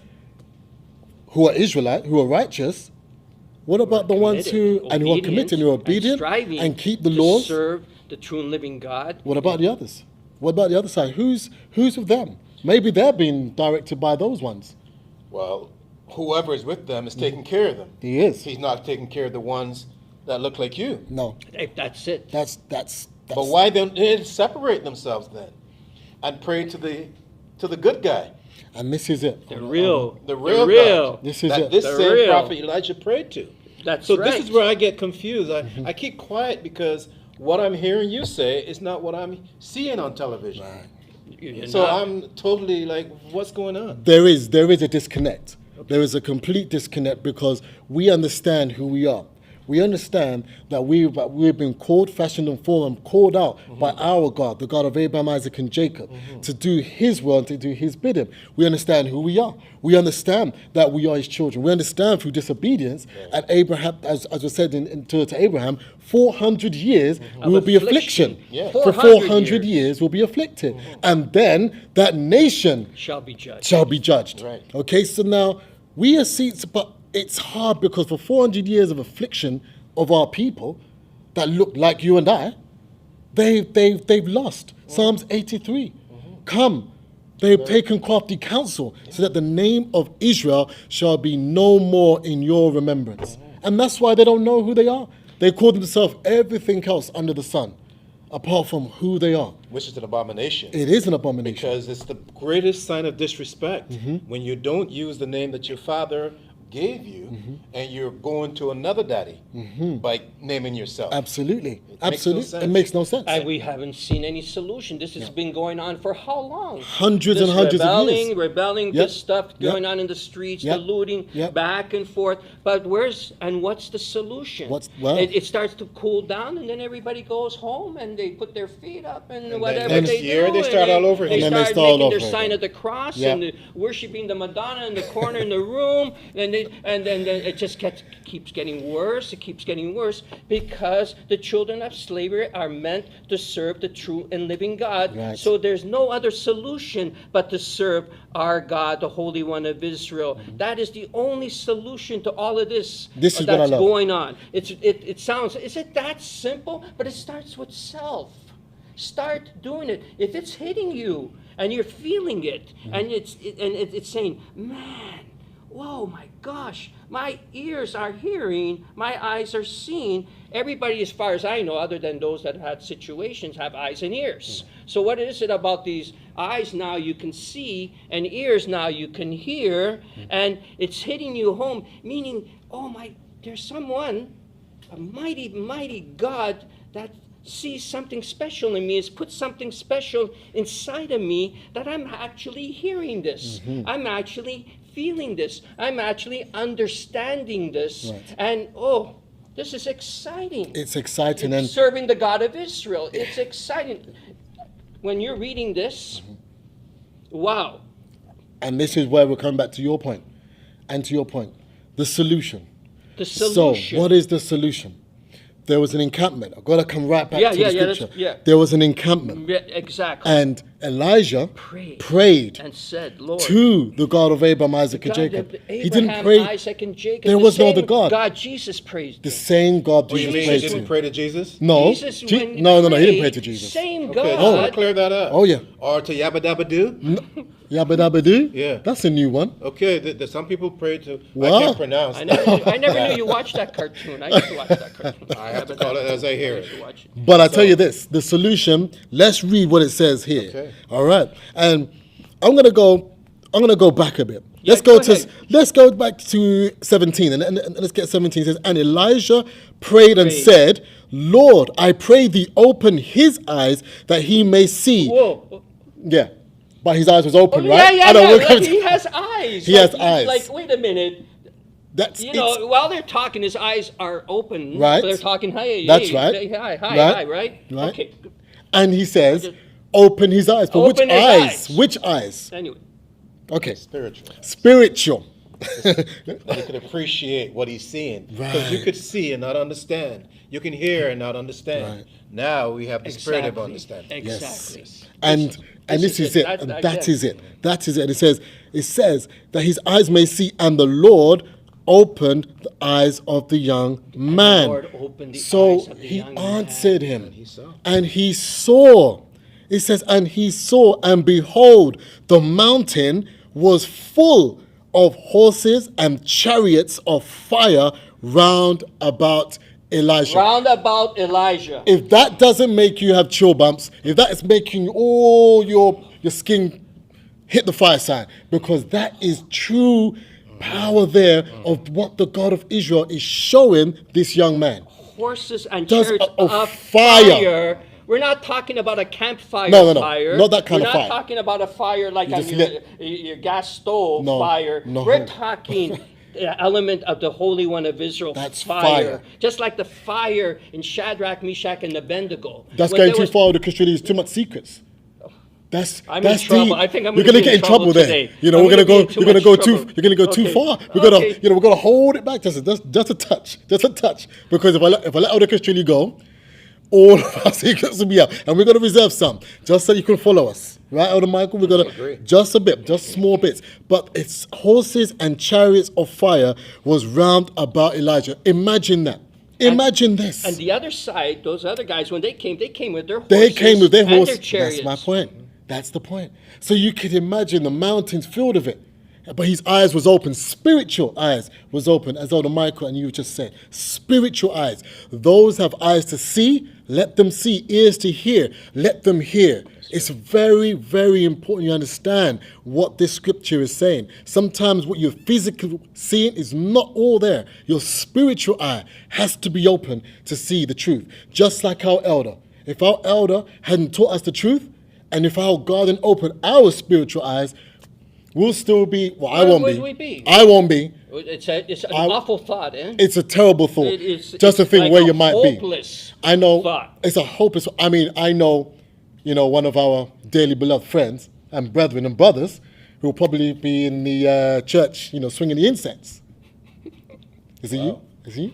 who are Israelite, who are righteous, what about the ones who are committed, who are obedient striving and keep the to laws? serve the true and living God? What about the others? What about the other side? Who's with them? Maybe they're being directed by those ones. well, whoever is with them is taking care of them. He is. He's not taking care of the ones that look like you. No, That's it. that's But why don't they separate themselves then and pray to the good guy, and this is it. The real. the real God This is that it. this The same real. prophet Elijah prayed to? That's So right. this is where I get confused. I keep quiet because what I'm hearing you say is not what I'm seeing on television. You're So not- I'm totally like, what's going on? There is a disconnect. There is a complete disconnect because we understand who we are. We understand that we've been called, fashioned, and formed, called out by our God, the God of Abraham, Isaac, and Jacob, to do His will and to do His bidding. We understand who we are. We understand that we are His children. We understand through disobedience, and Abraham, as was said to Abraham, 400 years will be affliction. Yeah. For 400 years will be afflicted, and then that nation shall be judged. shall be judged. Right. Okay, so now we are seats, but it's hard because for 400 years of affliction of our people that look like you and I, they've lost. Psalms 83. Come, they've taken crafty counsel so that the name of Israel shall be no more in your remembrance. And that's why they don't know who they are. They call themselves everything else under the sun, apart from who they are. Which is an abomination. It is an abomination. Because it's the greatest sign of disrespect when you don't use the name that your father gave you, and you're going to another daddy by naming yourself. Absolutely. makes no Absolutely. sense. It makes no sense. And we haven't seen any solution. This has been going on for how long? Hundreds This and hundreds of years. rebelling, Yep. this stuff Yep. going on in the streets, Yep. the looting, Yep. back and forth. But what's the solution? Well- it starts to cool down, and then everybody goes home and they put their feet up and then whatever next they year do. they start all over They again. And then they start start all making their over sign again. of the cross Yep. and worshiping the Madonna in the corner in the room, and then it just keeps getting worse. It keeps getting worse because the children of slavery are meant to serve the true and living God. Right. So there's no other solution but to serve our God, the Holy One of Israel. That is the only solution to all of this, This is what I that's love. going on. It sounds, is it that simple? But it starts with self. Start doing it. If it's hitting you and you're feeling it, and it's saying, man, whoa, my gosh, my ears are hearing, my eyes are seeing. Everybody, as far as I know, other than those that had situations, have eyes and ears. So what is it about these eyes now you can see and ears now you can hear, and it's hitting you home, meaning, oh my, there's someone, a mighty, mighty God that sees something special in me, has put something special inside of me, that I'm actually hearing this. I'm actually feeling this. I'm actually understanding this. Right. And oh, this is exciting. It's exciting. It's And serving the God of Israel. It's exciting. When you're reading this, wow. And this is where we're coming back to your point. And to your point, the solution. The solution. So, what is the solution? There was an encampment. I've got to come right back to the that's- scripture. There was an encampment. Yeah, exactly. And Elijah Prayed. prayed And said, Lord, to the God of Abraham, Isaac, and God Jacob. of He didn't Abraham, pray. Isaac, and Jacob. There The was no same other God. God Jesus praised. The same God What do you Jesus mean he prayed didn't to. pray to Jesus? No. Jesus, Je- when no, he didn't pray prayed, to Jesus. Same Okay, God. just want to clear that up. Oh, yeah. Or to Yabba Dabba Doo? Yabba dabba doo? Yeah. That's a new one. Okay, some people pray to. What? I can't pronounce. I never knew you watched that cartoon. I used to watch that cartoon. I have to call it as I hear it. Watch it. But I tell you this, the solution, let's read what it says here. Okay. All right. And I'm gonna go back a bit. Yeah, Let's go go ahead. let's go back to 17 and let's get 17. It says, and Elijah prayed and Prayed. said, Lord, I pray thee open his eyes that he may see. Whoa. Yeah. But his eyes was open, Yeah, right? yeah, I know, yeah. we're Like, coming to- he has eyes. He has eyes. Like, wait a minute. That's You it's- know, while they're talking, his eyes are open. Right. So they're talking, hey, That's hey, right. hey, hi, Right. hi, right? Right. Okay. and he says, open his eyes. But Open which his eyes? eyes. Which eyes? Anyway. Okay. Spiritual. Spiritual. That he could appreciate what he's seeing. Because you Right. could see and not understand. You can hear and not understand. Right. Now we have the spirit of Exactly. understanding. Exactly. And this is it. And That's- that yeah. is it. That is it. It says that his eyes may see, and the Lord opened the eyes of the young man. Lord opened the So eyes of the he young man. answered him. And he saw. And he saw. It says, and he saw, and behold, the mountain was full of horses and chariots of fire round about Elisha. Round about Elijah. If that doesn't make you have chill bumps, if that is making all your skin hit the fire sign, because that is true power there of what the God of Israel is showing this young man. Horses and Does chariots of of fire. fire. We're not talking about a campfire No, fire. not that kind We're of not fire. talking about a fire like You on just your, lit. your gas stove No, fire. no. We're talking the element of the Holy One of Israel. That's fire. Just like the fire in Shadrach, Meshach, and Abednego. That's When going there too was- far with the Christianity. It's too much secrets. I'm That's in trouble. deep. I think I'm You're gonna gonna be get in in trouble there. today. You know, I'm we're gonna gonna go. be in too You're gonna much go trouble. too. You're gonna go too Okay. far. We're gonna. Okay. We're gonna hold it back just a touch. Because if I let Elder Christianity go, all of our secrets will be out, and we're gonna reserve some just so you can follow us, right, Elder Michael? We're gonna agree. just a bit, just small bits, but it's horses and chariots of fire was round about Elijah. Imagine that. Imagine this. And the other side, those other guys, when they came with their horses. They came with their and horse. their chariots. That's my point. That's the point. So you could imagine the mountains filled with it. But his eyes was open, spiritual eyes was open, as Elder Michael and you just said. Spiritual eyes. Those have eyes to see, let them see. Ears to hear, let them hear. It's very, very important you understand what this scripture is saying. Sometimes what you're physically seeing is not all there. Your spiritual eye has to be open to see the truth. Just like our elder. If our elder hadn't taught us the truth, and if our God hadn't opened our spiritual eyes, we'll still be, well, I won't Where be. would we be? I won't be. It's an awful thought, eh? It's a terrible thought. Just to think like where a you might hopeless be. I know. thought. It's a hopeless. I mean, I know, one of our dearly beloved friends and brethren and brothers who will probably be in the church, swinging the incense. Is it you? Is it you?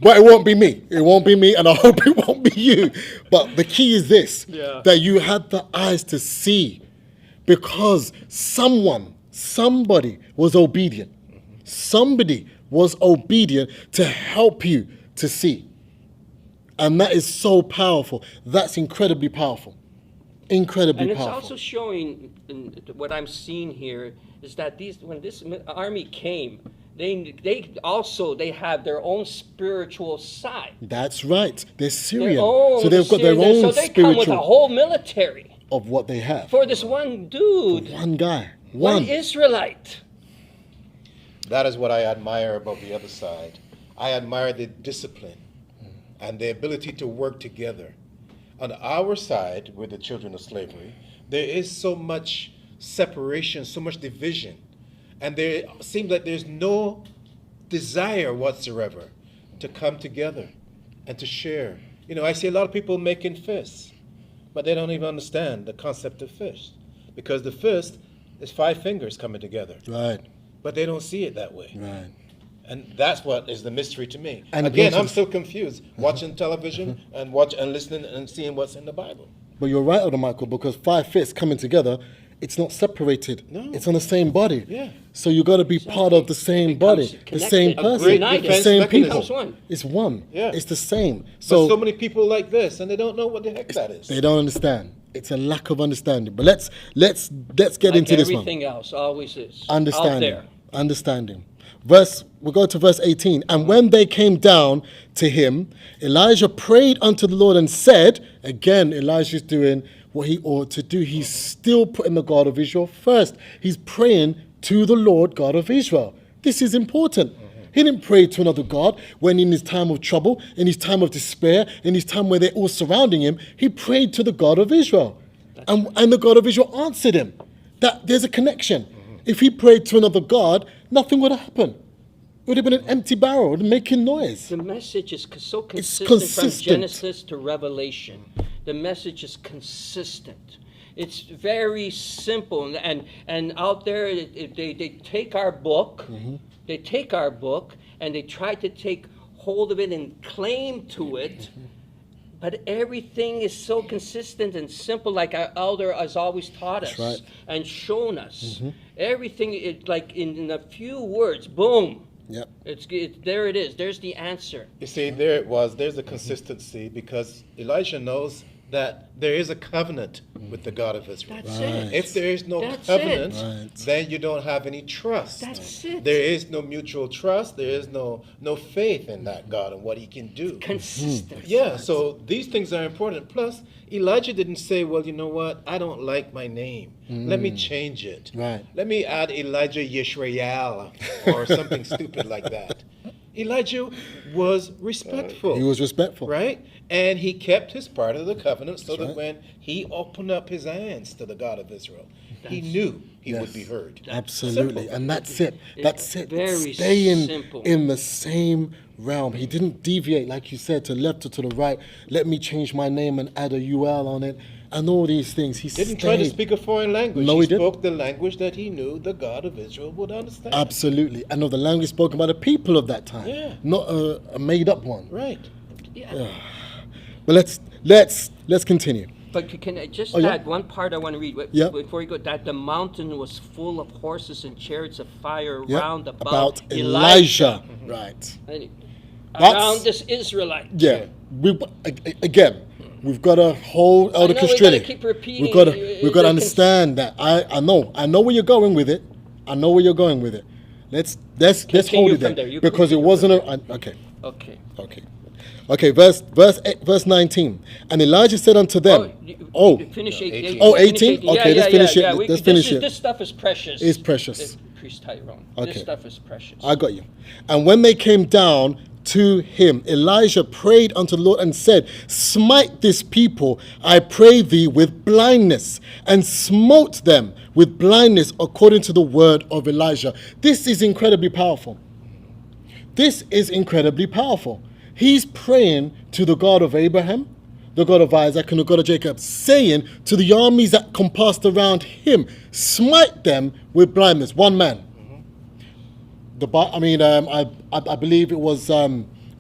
But it won't be me. It won't be me, and I hope it won't be you. But the key is this, that you had the eyes to see because somebody was obedient. Somebody was obedient to help you to see. And that is so powerful. That's incredibly powerful. Incredibly And it's powerful. also showing, what I'm seeing here, is that when this army came, they have their own spiritual side. That's right. They're Syrian. So they've got their own so they come with a spiritual whole military of what they have. for this one dude, One guy. one Israelite. That is what I admire about the other side. I admire the discipline and the ability to work together. On our side, with the children of slavery, there is so much separation, so much division. And there seems like there's no desire whatsoever to come together and to share. I see a lot of people making fists, but they don't even understand the concept of fist. Because the fist is 5 fingers coming together. Right. But they don't see it that way. Right. And that's what is the mystery to me. And again, I'm still confused watching television and listening and seeing what's in the Bible. But you're right, Elder Michael, because 5 fists coming together, it's not separated. No. It's on the same body. Yeah. So you got to be part of the same body, the connected, same person, united. the same Defense people. mechanism. It's one. Yeah. It's the same. But So, many people like this, and they don't know what the heck that is. they don't understand. It's a lack of understanding. But let's get Like into this one. everything else always is Understanding. out there. Understanding. We'll go to verse 18. And when they came down to him, Elijah prayed unto the Lord and said, again, Elijah's doing what he ought to do. He's still putting the God of Israel first. He's praying to the Lord God of Israel. This is important. He didn't pray to another God when in his time of trouble, in his time of despair, in his time where they're all surrounding him. He prayed to the God of Israel. And the God of Israel answered him. That there's a connection. If he prayed to another God, nothing would have happened. It would have been an empty barrel, it would have been making noise. The message is so consistent, consistent. from Genesis to Revelation. The message is consistent. It's very simple. And out there, they take our book, they take our book, and they try to take hold of it and claim to it. But everything is so consistent and simple, like our elder has always taught us right. and shown us. Everything is like in a few words, boom. Yep. There it is. There's the answer. You see, there it was. There's a consistency because Elisha knows that there is a covenant with the God of Israel. That's it. If there is no That's covenant, it. Right. then you don't have any trust. That's it. There is no mutual trust. There is no faith in that God and what he can do. Consistent. Yeah, so these things are important. Plus, Elijah didn't say, well, you know what? I don't like my name. Let me change it. Right. Let me add Elijah Yishrael or something stupid like that. Elijah was respectful. He was respectful. Right? And he kept his part of the covenant so that right. when he opened up his hands to the God of Israel, he knew he would be heard. Absolutely. Simple. And that's it. That's it. Very Stay simple. in the same realm. He didn't deviate, like you said, to left or to the right. Let me change my name and add a UL on it. And all these things. He Didn't try to speak a foreign language. No, he didn't. spoke the language that he knew the God of Israel would understand. Absolutely. And of the language spoken by the people of that time. Yeah. Not a made up one. Right. Yeah. But let's continue. But can I just yeah. add one part I want to read Yeah. before you go? That the mountain was full of horses and chariots of fire Yeah. round about Elijah. Right. And That's- around this Israelite. Yeah. Again, we've got to hold Elder I know we Castrilli. gotta keep repeating, We've got to the understand that. I know where you're going with it. I know where you're going with it. Let's Continue hold it from there, there. You because it continue wasn't from okay. Okay. Okay, verse 19. And Elijah said unto them, Finish 18. Oh, 18? Okay, let's finish it. Let's finish it. This stuff is precious. It's precious. Priest Tyrone. Okay. This stuff is precious. I got you. And when they came down to him, Elijah prayed unto the Lord and said, smite this people, I pray thee, with blindness, and smote them with blindness according to the word of Elijah. This is incredibly powerful. This is incredibly powerful. He's praying to the God of Abraham, the God of Isaac, and the God of Jacob, saying to the armies that compassed around him, smite them with blindness. One man. I believe it was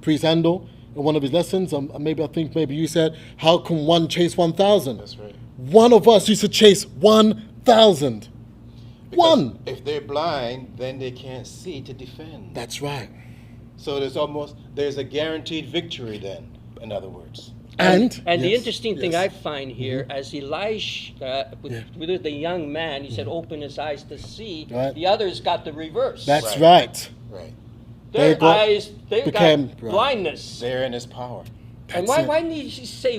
Priest Handel in one of his lessons. Maybe you said, how can one chase 1,000? That's right. One of us used to chase 1,000. Because One. if they're blind, then they can't see to defend. That's right. So there's a guaranteed victory then, in other words. And the yes, interesting thing yes. I find here, as Elisha, with the young man, he said, open his eyes to see. Right. The others got the reverse. That's right. Right. Their they got- eyes, they became- got right. blindness. They're in his power. And That's why it. didn't he say,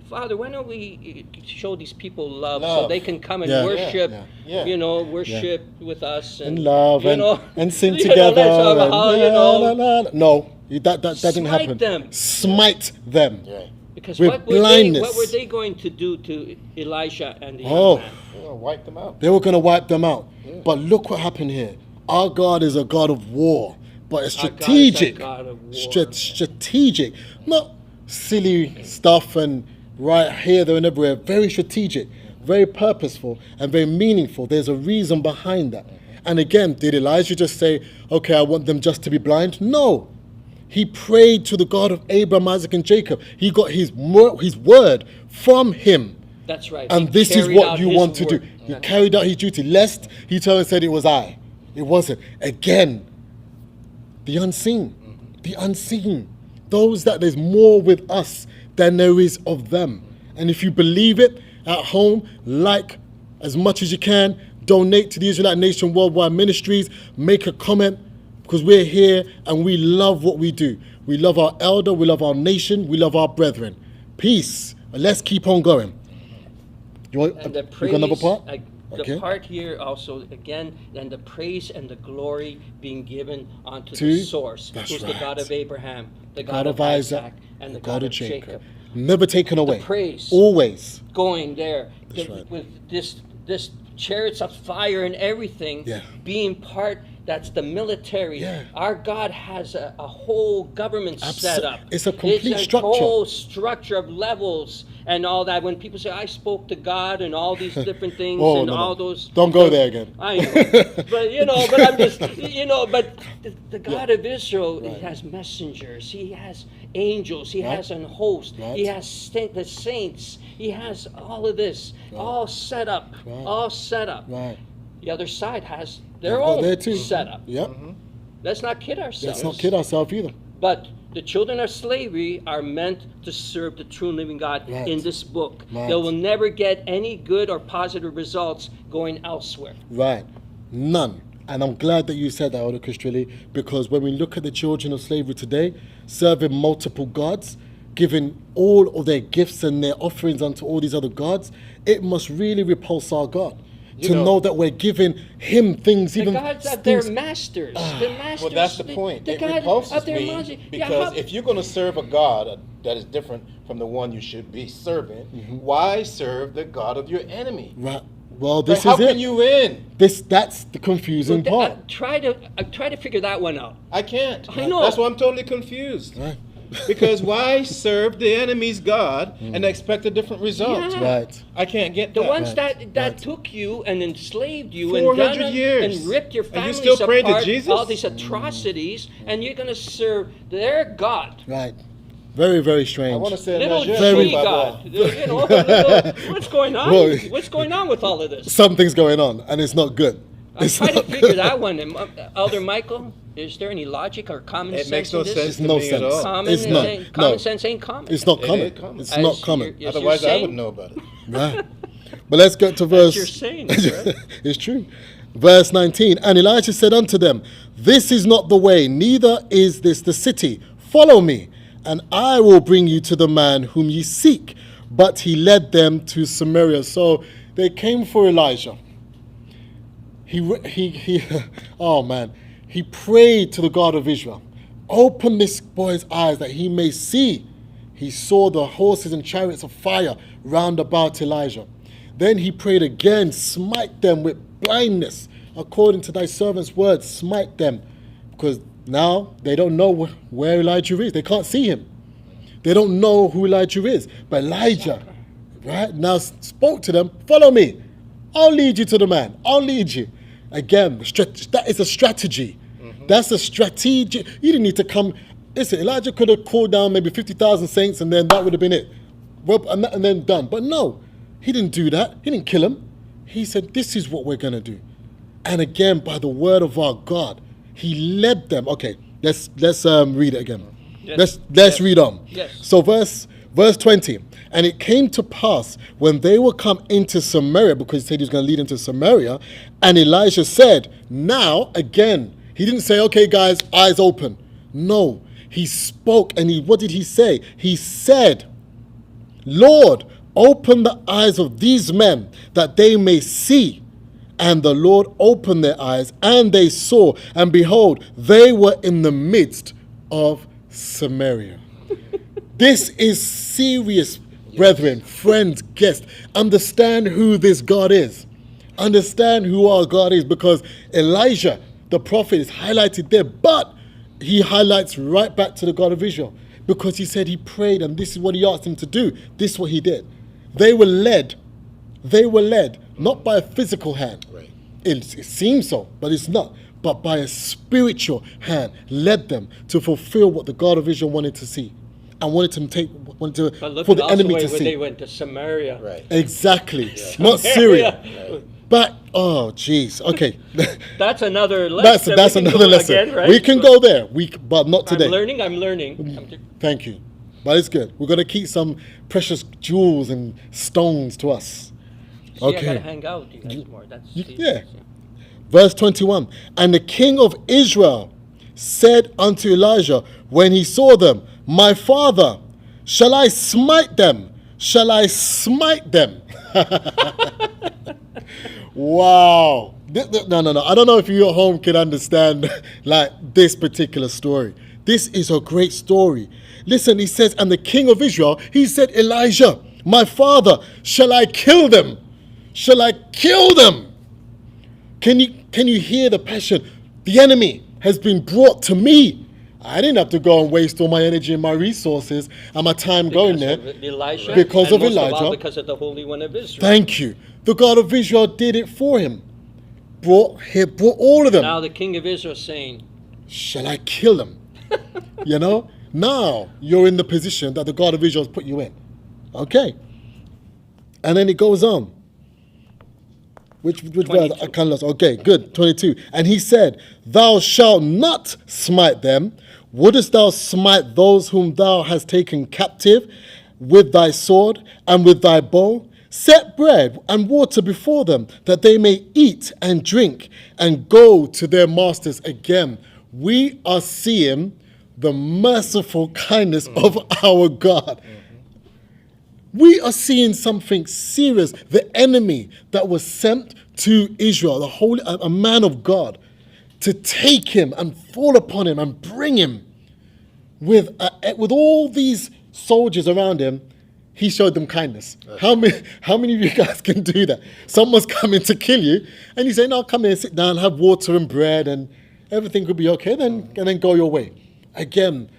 Father, why don't we show these people love, so Love. they can come and Yeah. worship, Yeah. worship with us. And love and sing you know, together. that's and how, you know, No, that didn't Smite happen. them. Smite them. Right. because with what were blindness. they going to do to Elisha and the young Oh. man? We're going to wipe them out. They were going to wipe them out. But look what happened here. Our God is a God of war, but it's Our God is a strategic. God of war. Strategic. Not silly stuff and right here, there, and everywhere. Very strategic, very purposeful, and very meaningful. There's a reason behind that. And again, did Elijah just say, okay, I want them just to be blind? No. He prayed to the God of Abraham, Isaac, and Jacob. He got his word from him. That's right. And He this is carried what out you his want to do. work. He carried out his duty, lest he turned and said it was I. It wasn't. Again, the unseen. The unseen. Those that there's more with us than there is of them. And if you believe it at home, like as much as you can, donate to the Israelite Nation Worldwide Ministries, make a comment, because we're here and we love what we do. We love our elder, we love our nation, we love our brethren. Peace. And let's keep on going. You want And the you praise, got another part? the Okay. part here also, again, and the praise and the glory being given unto To- the source, that's who's the right. God of Abraham, the God of Isaac, and the God of Jacob. Never taken away. praise. Always. Going there That's right. with this chariots of fire and everything, Yeah. being part. That's the military. Yeah. Our God has a whole government set up. It's a complete It's a structure. whole structure of levels and all that. When people say, I spoke to God and all these different things Oh, and no, all no. those. Don't go there again. I know. but I'm just, but the God of Israel, Right. he has messengers. He has angels. He Right. has an host. Right. He has the saints. He has all of this all set up. Right. All set up. Right. The other side has their They've got own there too. setup. Yep. Let's not kid ourselves. Let's not kid ourselves either. But the children of slavery are meant to serve the true and living God Right. in this book. Right. They will never get any good or positive results going elsewhere. Right. None. And I'm glad that you said that, Elder Castrilli, because when we look at the children of slavery today, serving multiple gods, giving all of their gifts and their offerings unto all these other gods, it must really repulse our God. You To know- know that we're giving him things, The even gods of their things. masters. The masters. Well, that's the point. The It God repulses of their me masters. because if you're going to serve a God that is different from the one you should be serving, why serve the God of your enemy? Right. Well, Like, this how is can it. you win? That's the confusing part. try to figure that one out. I can't. I know. That's why I'm totally confused. Right. Because why serve the enemy's God and expect a different result? Yeah. Right. I can't get The that. ones that right. took you and enslaved you 400 and done years. and ripped your And you families still pray to apart, Jesus? all these atrocities, and you're going to serve their God. Right. Very, very strange. I want to say Little Nigeria, Very- tree Baba. God. What's going on? Well, What's going on with all of this? Something's going on, and it's not good. I'm It's trying to not figure good. that one. And, Elder Michael, Is there any logic or common It sense makes no in this? sense It's to no me sense. at all. Common, It's not. common No. sense ain't common. It's not It common. ain't common. It's As not common. you're- yes, Otherwise, I saying- would know about it. Right. But let's get to verse. you're saying it, right? It's true. Verse 19. And Elisha said unto them, This is not the way, neither is this the city. Follow me, and I will bring you to the man whom ye seek. But he led them to Samaria. So they came for Elijah. He oh man, he prayed to the God of Israel. Open this boy's eyes that he may see. He saw the horses and chariots of fire round about Elijah. Then he prayed again, smite them with blindness, according to thy servant's words, smite them. Because now they don't know where Elijah is. They can't see him. They don't know who Elijah is. But Elijah, right, now spoke to them, follow me. I'll lead you to the man. I'll lead you. Again, that is a strategy. That's a strategic. You didn't need to come. Listen, Elijah could have called down maybe 50,000 saints and then that would have been it. Well, and then done. But no, he didn't do that. He didn't kill him. He said, this is what we're going to do. And again, by the word of our God, he led them. Okay, let's read it again. Yes. Let's read on. Yes. So verse 20. And it came to pass when they were come into Samaria, because he said he was going to lead them to Samaria, and Elisha said, now again, he didn't say, okay guys, eyes open. No, he spoke, and what did he say? He said, Lord, open the eyes of these men that they may see. And the Lord opened their eyes, and they saw, and behold, they were in the midst of Samaria. This is serious, brethren, friends, guests. Understand who this God is. Understand who our God is, because Elijah, the prophet, is highlighted there, but he highlights right back to the God of Israel, because he said he prayed, and this is what he asked him to do. This is what he did. They were led, not by a physical hand. Right. It seems so, but it's not. But by a spiritual hand, led them to fulfill what the God of Israel wanted to see, and wanted But for look the at enemy also to when they see. went to Samaria. Right. Exactly, not Syria. Samaria. But oh, jeez. Okay, That's another lesson. that's We can another go lesson. again, right? We can go there. But not today. I'm learning. Thank you. But it's good. We're going to keep some precious jewels and stones to us. See, I Okay. gotta hang out with you guys more. That's Yeah. Verse 21. And the king of Israel said unto Elijah, when he saw them, my father, shall I smite them? Shall I smite them? Wow. No. I don't know if you at home can understand like this particular story. This is a great story. Listen, he says, and the king of Israel, he said, Elijah, my father, shall I kill them? Shall I kill them? Can you hear the passion? The enemy has been brought to me. I didn't have to go and waste all my energy and my resources and my time going there. Elisha, Because and of most all Elijah. because of the Holy One of Israel. Thank you. The God of Israel did it for him. Brought all of them. Now the king of Israel is saying, Shall I kill them? You know? Now you're in the position that the God of Israel has put you in. Okay. And then it goes on. Which verse? 22. I can't lost. Okay, good. 22. And he said, Thou shalt not smite them. Wouldest thou smite those whom thou hast taken captive with thy sword and with thy bow? Set bread and water before them, that they may eat and drink and go to their masters. Again, we are seeing the merciful kindness of our God. We are seeing something serious. The enemy that was sent to Israel, a man of God, to take him and fall upon him and bring him with all these soldiers around him. He showed them kindness. How many of you guys can do that? Someone's coming to kill you, and you say, "No, come here, sit down, have water and bread, and everything could be okay." And then go your way. Again,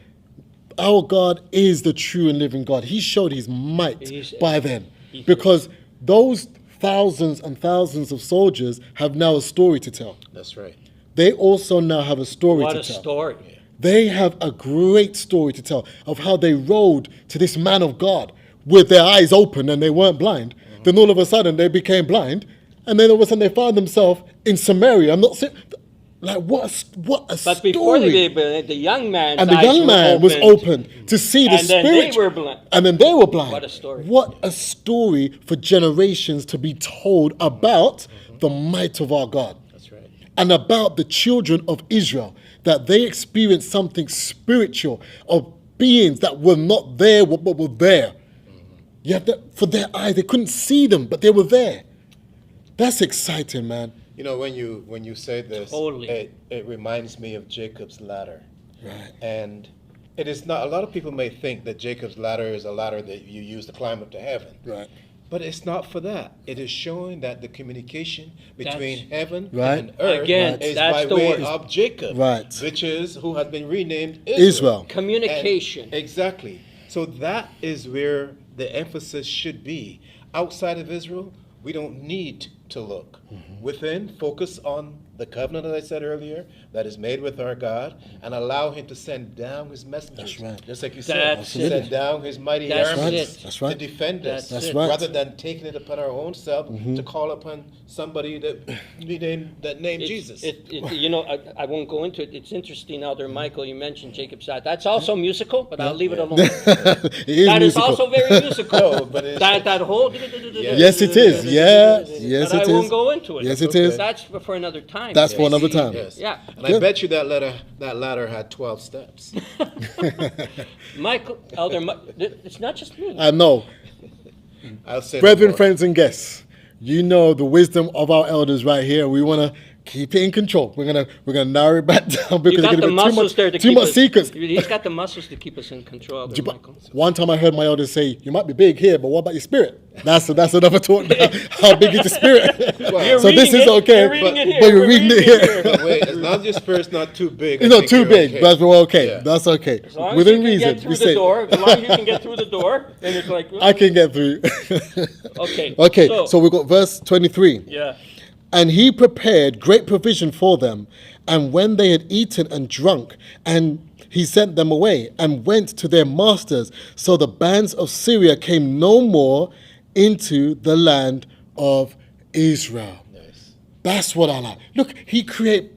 our God is the true and living God. He showed his might by then, because those thousands and thousands of soldiers have now a story to tell. That's right. They also now have a story what to a tell. story. They have a great story to tell of how they rode to this man of God with their eyes open and they weren't blind. Then all of a sudden they became blind, and then all of a sudden they found themselves in Samaria. Like what a But before story. the young man's And the eyes young were man was opened to see the And then spirit. they were blind. And then they were blind. What a story. What a story for generations to be told about the might of our God. That's right. And about the children of Israel, that they experienced something spiritual of beings that were not there but were there. You have to, for their eyes, they couldn't see them, but they were there. That's exciting, man. You know, when you say this, Totally. it reminds me of Jacob's ladder. Right. And it is not, a lot of people may think that Jacob's ladder is a ladder that you use to climb up to heaven. Right. But it's not for that. It is showing that the communication between heaven Right. and earth Again, is that's by the way word. of Jacob, Right. which is who has been renamed Israel. Communication. And exactly. So that is where the emphasis should be. Outside of Israel, we don't need to look. Within, focus on the covenant, as I said earlier, that is made with our God, and allow Him to send down His messengers. That's right. Just like you said, That's it. send down His mighty That's armies it. That's right. to defend us. That's it. right. Rather than taking it upon our own self to call upon somebody that named Jesus. You know, I won't go into it. It's interesting, Elder Michael, you mentioned Jacob's side. That's also musical, but I'll leave it alone. It is That is musical. also very musical. No, but it's- that whole. Yes, it is. Yeah. Yes, But it I won't is. go into it. Yes, it is. That's for another time. That's for another time. Yes. Yeah. And I bet you that ladder had 12 steps. Michael, Elder, it's not just me. I know. I'll say no Brethren, more. friends, and guests, you know the wisdom of our elders right here. We want to keep it in control. We're gonna narrow it back down because You got there's the gonna be muscles there to too keep much us. secrets. He's got the muscles to keep us in control, Elder Michael. One time I heard my elders say, "You might be big here, but what about your spirit?" That's another talk. Now. How big is your spirit? You're So this reading is it, okay, you're reading it here, but you're we're reading it reading here. it But wait, as long as your spirit's not too big. I It's not think too you're big. okay. That's okay. Yeah. That's okay. As long as Within you can reason, get we through say. the door, as long as you can get through the door, and it's like, I can get through. Okay, Okay. so- So we've got verse 23. yeah. And he prepared great provision for them. And when they had eaten and drunk, and he sent them away and went to their masters. So the bands of Syria came no more into the land of Israel. Nice. That's what I like. Look, he created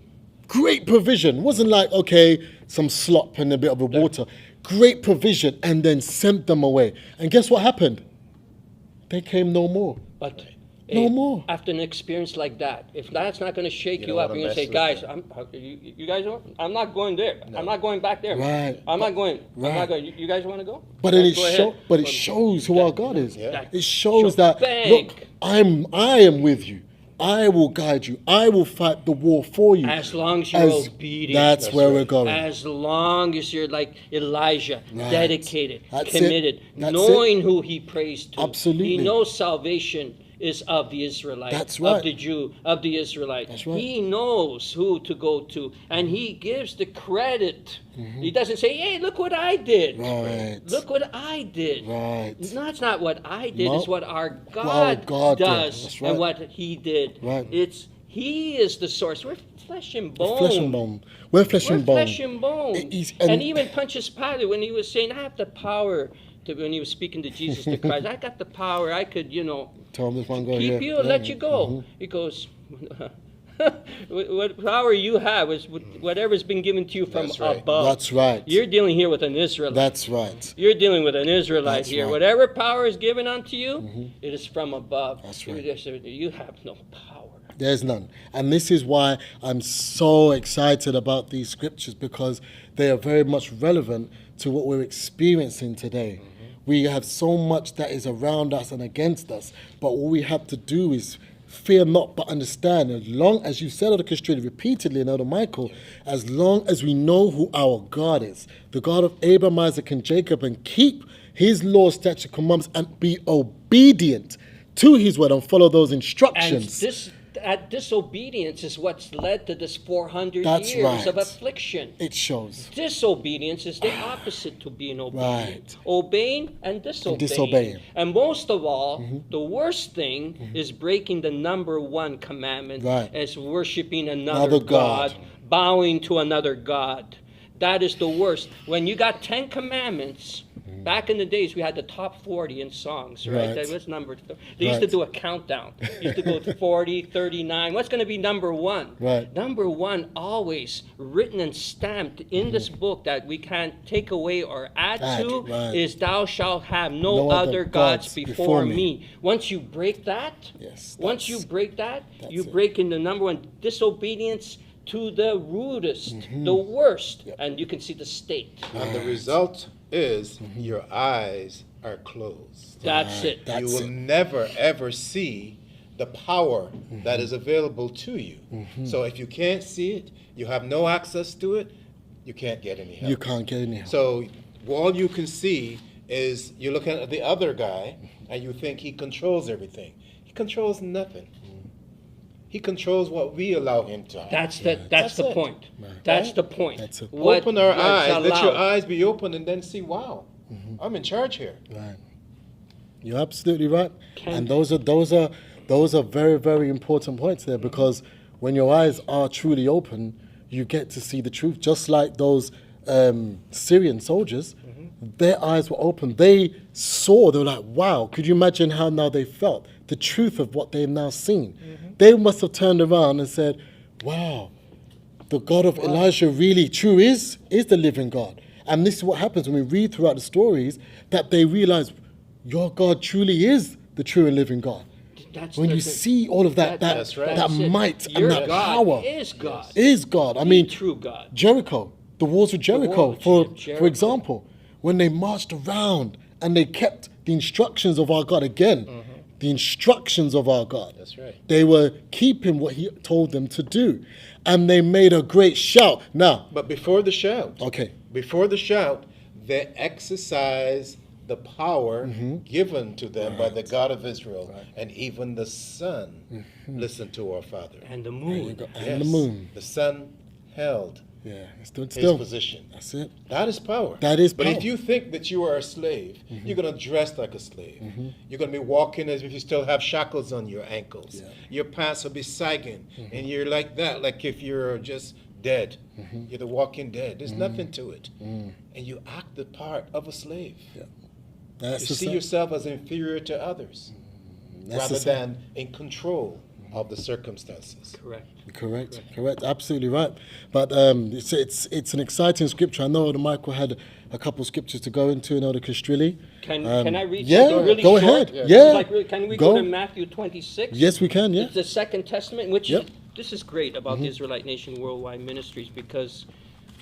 great provision. It wasn't like, okay, some slop and a bit of a water. Great provision, and then sent them away. And guess what happened? They came no more. But No more. After an experience like that, if that's not going to shake You you, don't up, wanna you're going to say, mess with guys, you guys, I'm not going there. I'm not going back there. Right. I'm not going. I'm Right. not going. You guys want to go? But then Go ahead. it shows who our God is. Yeah. It shows that Bang. look, I am with you. I will guide you. I will fight the war for you. As long as you're obedient. That's where we're going. As long as you're like Elijah, Right. dedicated, That's committed, it. That's knowing who he prays to. Absolutely. He knows salvation is of the Israelite, That's right. of the Jew, of the Israelite. That's right. He knows who to go to, and he gives the credit. He doesn't say, hey, look what I did. Right. Look what I did. Right. No, it's not what I did, No. it's what our God, God did. does That's right. and what he did. Right. He is the source. We're flesh and bone. Flesh and bone. We're flesh We're and bone. flesh and bone. He's- and even Pontius Pilate, when he was saying, I have the power, when he was speaking to Jesus the Christ, I got the power, I could, Tell him this one go here. keep you and let you go. He goes, what power you have is whatever's been given to you from That's right. above. That's right. You're dealing here with an Israelite. That's right. You're dealing with an Israelite That's here. right. Whatever power is given unto you, it is from above. That's right. You have no power. There's none. And this is why I'm so excited about these scriptures, because they are very much relevant to what we're experiencing today. We have so much that is around us and against us, but all we have to do is fear not but understand. As long as you said, Elder Christian, repeatedly, and Elder Michael, as long as we know who our God is, the God of Abraham, Isaac, and Jacob, and keep his law, statute, commandments, and be obedient to his word and follow those And instructions. that disobedience is what's led to this 400 That's years right. of affliction. It shows. Disobedience is the opposite to being obedient. Right. Obeying and disobeying. disobeying. And most of all, the worst thing is breaking the number one commandment Right. as worshiping Another another God. God, bowing to another God. That is the worst. When you got 10 commandments, Back in the days, we had the top 40 in songs, right? Right. That was number. They used to do a countdown. They used to go to 40, 39. What's going to be number one? Right. Number one, always written and stamped in this book that we can't take away or add to, right. is "Thou shalt have no other gods before me." Once you break that, Yes, once you that's- break that, that's you it. break into number one, disobedience to the rudest, the worst, and you can see the state. And the result is your eyes are closed. That's it. That's You will it. never ever see the power that is available to you. So if you can't see it, you have no access to it, you can't get any help. You can't get any help. So all you can see is you're looking at the other guy and you think he controls everything. He controls nothing. He controls what we allow him to have. That's the That's it. point. Right. That's the point. That's it. What Open our is eyes, let your allowed. eyes be open and then see, wow, I'm in charge here. Right. You're absolutely right. Can- And those are very, very important points there, because when your eyes are truly open, you get to see the truth. Just like those Syrian soldiers, their eyes were open. They saw, they were like, wow, could you imagine how now they felt? The truth of what they've now seen. They must have turned around and said, wow, the God of Elijah really true is the living God. And this is what happens when we read throughout the stories, that they realize your God truly is the true and living God. That's When the- you see all of that That's right. that that's it. might Your and that God power is God. is God. I The mean, true God. Jericho, the walls of Jericho, walls for of Jericho. for example, when they marched around and they kept the instructions of our God again, the instructions of our God. That's right. They were keeping what He told them to do, and they made a great shout. Now, But before the shout, okay, before the shout, they exercise the power given to them by the God of Israel, and even the sun listened to our Father. And the there you moon. go. Yes, And the moon. the sun held Yeah, it stood his still. position. That's it. That is power. That is But power. if you think that you are a slave, you're going to dress like a slave. You're going to be walking as if you still have shackles on your ankles. Yeah. Your pants will be sagging, and you're like that, like if you're just dead. You're the walking dead. There's nothing to it. And you act the part of a slave. That's You the see same. yourself as inferior to others That's rather the same. than in control of the circumstances. Correct. Correct. Absolutely right. But it's an exciting scripture. I know that Michael had a couple scriptures to go into in order to Castrilli. Can I read yeah, something really go short? ahead. Yeah. Like, can we Go. go to Matthew 26? Yes, we can. Yeah. It's the Second Testament, which Yep. this is great about the Israelite Nation Worldwide Ministries, because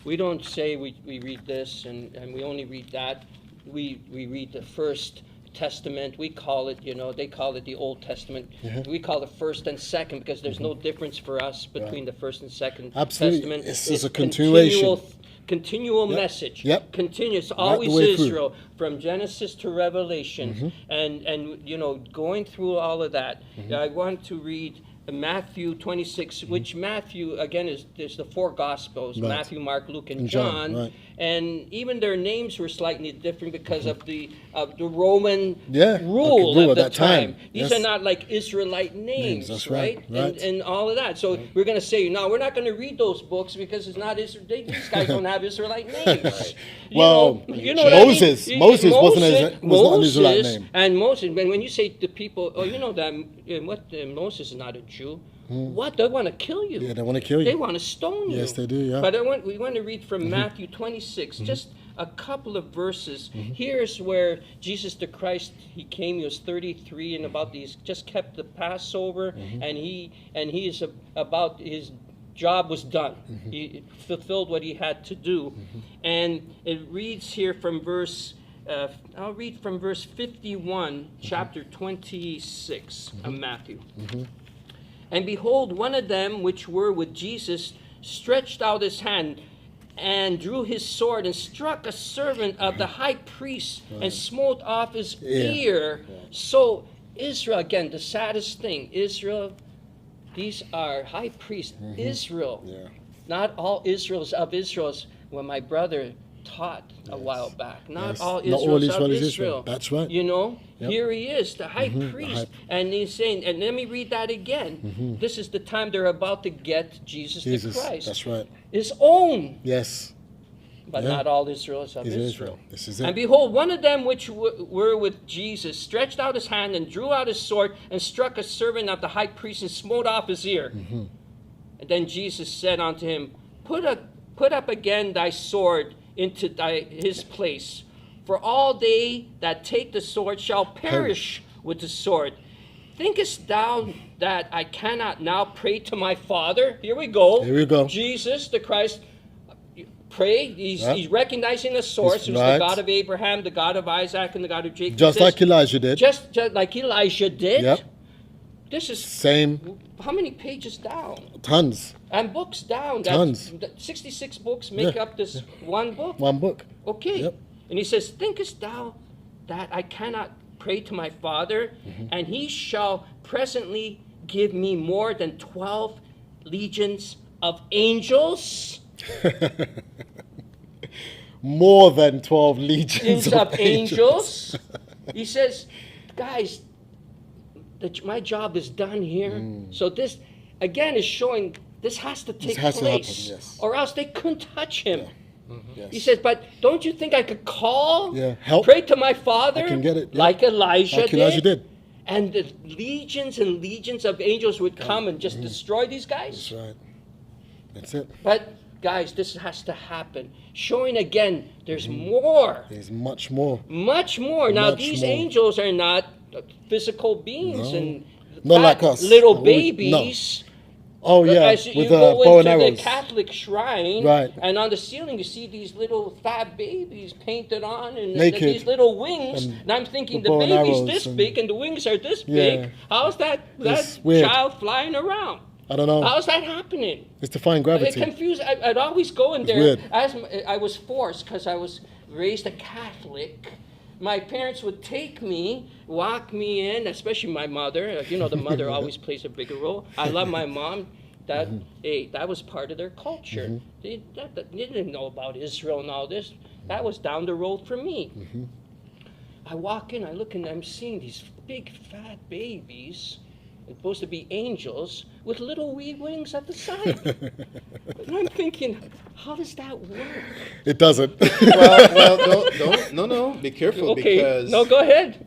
we don't say we read this and we only read that. We read the First Testament. We call it, they call it the Old Testament. We call it First and Second because there's no difference for us between the First and Second Absolutely. Testament. It's just a continuation. Continual message. Yep. Continuous. Right the Always way through. Israel from Genesis to Revelation, and going through all of that. I want to read Matthew 26, which Matthew again there's the four Gospels: Right. Matthew, Mark, Luke, and And John, right. And even their names were slightly different because of the Roman Yeah, rule rule at at the that time. These Yes. are not like Israelite names, that's right? right. And all of that. So we're going to say, no, we're not going to read those books because it's not Israel. These guys don't have Israelite names. Well, what I mean? Moses wasn't not an Israelite name. And Moses, when you say to people, oh, you know that Moses is not a Jew. What? They want to kill you. Yeah, they want to kill They you. want to stone you. Yes, they do, yeah. But we want to read from Matthew 26, just a couple of verses. Here's where Jesus the Christ, he came, he was 33 and about these, just kept the Passover, and he is about his job was done. He fulfilled what he had to do. And it reads here from verse I'll read from verse 51, chapter 26 of Matthew. And behold, one of them which were with Jesus stretched out his hand and drew his sword and struck a servant of the high priest and smote off his ear. So Israel, again, the saddest thing, Israel, these are high priests, Israel. Not all Israels of Israel's, when my brother taught a while back. Not Yes. all Not Israel's all of Israel is Israel. Israel. That's right. Yep. Here he is, the high priest. And he's saying, and let me read that again. This is the time they're about to get Jesus the Christ. That's right. His own. Yes. But Yeah. not all Israel is of Is Israel. This is And it. behold, one of them which were with Jesus stretched out his hand and drew out his sword and struck a servant of the high priest and smote off his ear. Mm-hmm. And then Jesus said unto him, Put up again thy sword into his place. For all they that take the sword shall perish with the sword. Thinkest thou that I cannot now pray to my Father? Here we go. Here we go. Jesus, the Christ, pray. He's recognizing the source, who's right. the God of Abraham, the God of Isaac, and the God of Jacob. Just He says, like Elijah did. Just like Elisha did. Yep. This is Same. how many pages down? Tons. And books down. Tons. 66 books make Yeah. up this one book. One book. Okay. Yep. And he says, Thinkest thou that I cannot pray to my Father, and he shall presently give me more than 12 legions of angels? More than 12 legions Of angels. He says, guys, my job is done here. So this, again, is showing this has to take has to place. happen, yes. Or else they couldn't touch him. Yes. He says, but don't you think I could call, help. pray to my Father, I can get it, like Elijah Like Elijah did. And the legions and legions of angels would come and just destroy these guys? That's right. That's it. But, guys, this has to happen. Showing again, there's more. There's much more. Much more. Now, Much these more. angels are not physical beings No. and Not like fat us. little No. babies. Oh, yeah. As you With go bow and into arrows. the Catholic shrine, Right. and on the ceiling you see these little fat babies painted on, and Naked. these little wings. And And I'm thinking the the bow and baby's arrows this and- big and the wings are this Yeah. big. How's that It's weird. child flying around? I don't know. How's that happening? It's defying It gravity. confused. I'd always go in there. weird. As I was forced because I was raised a Catholic. My parents would take me, walk me in, especially my mother. You know, the mother always plays a bigger role. I love my mom. That was part of their culture. They didn't know about Israel and all this. That was down the road for me. I walk in, I look, and I'm seeing these big fat babies, supposed to be angels, with little wee wings at the side. And I'm thinking, how does that work? It doesn't. Well, no, be careful Okay, because no, go ahead.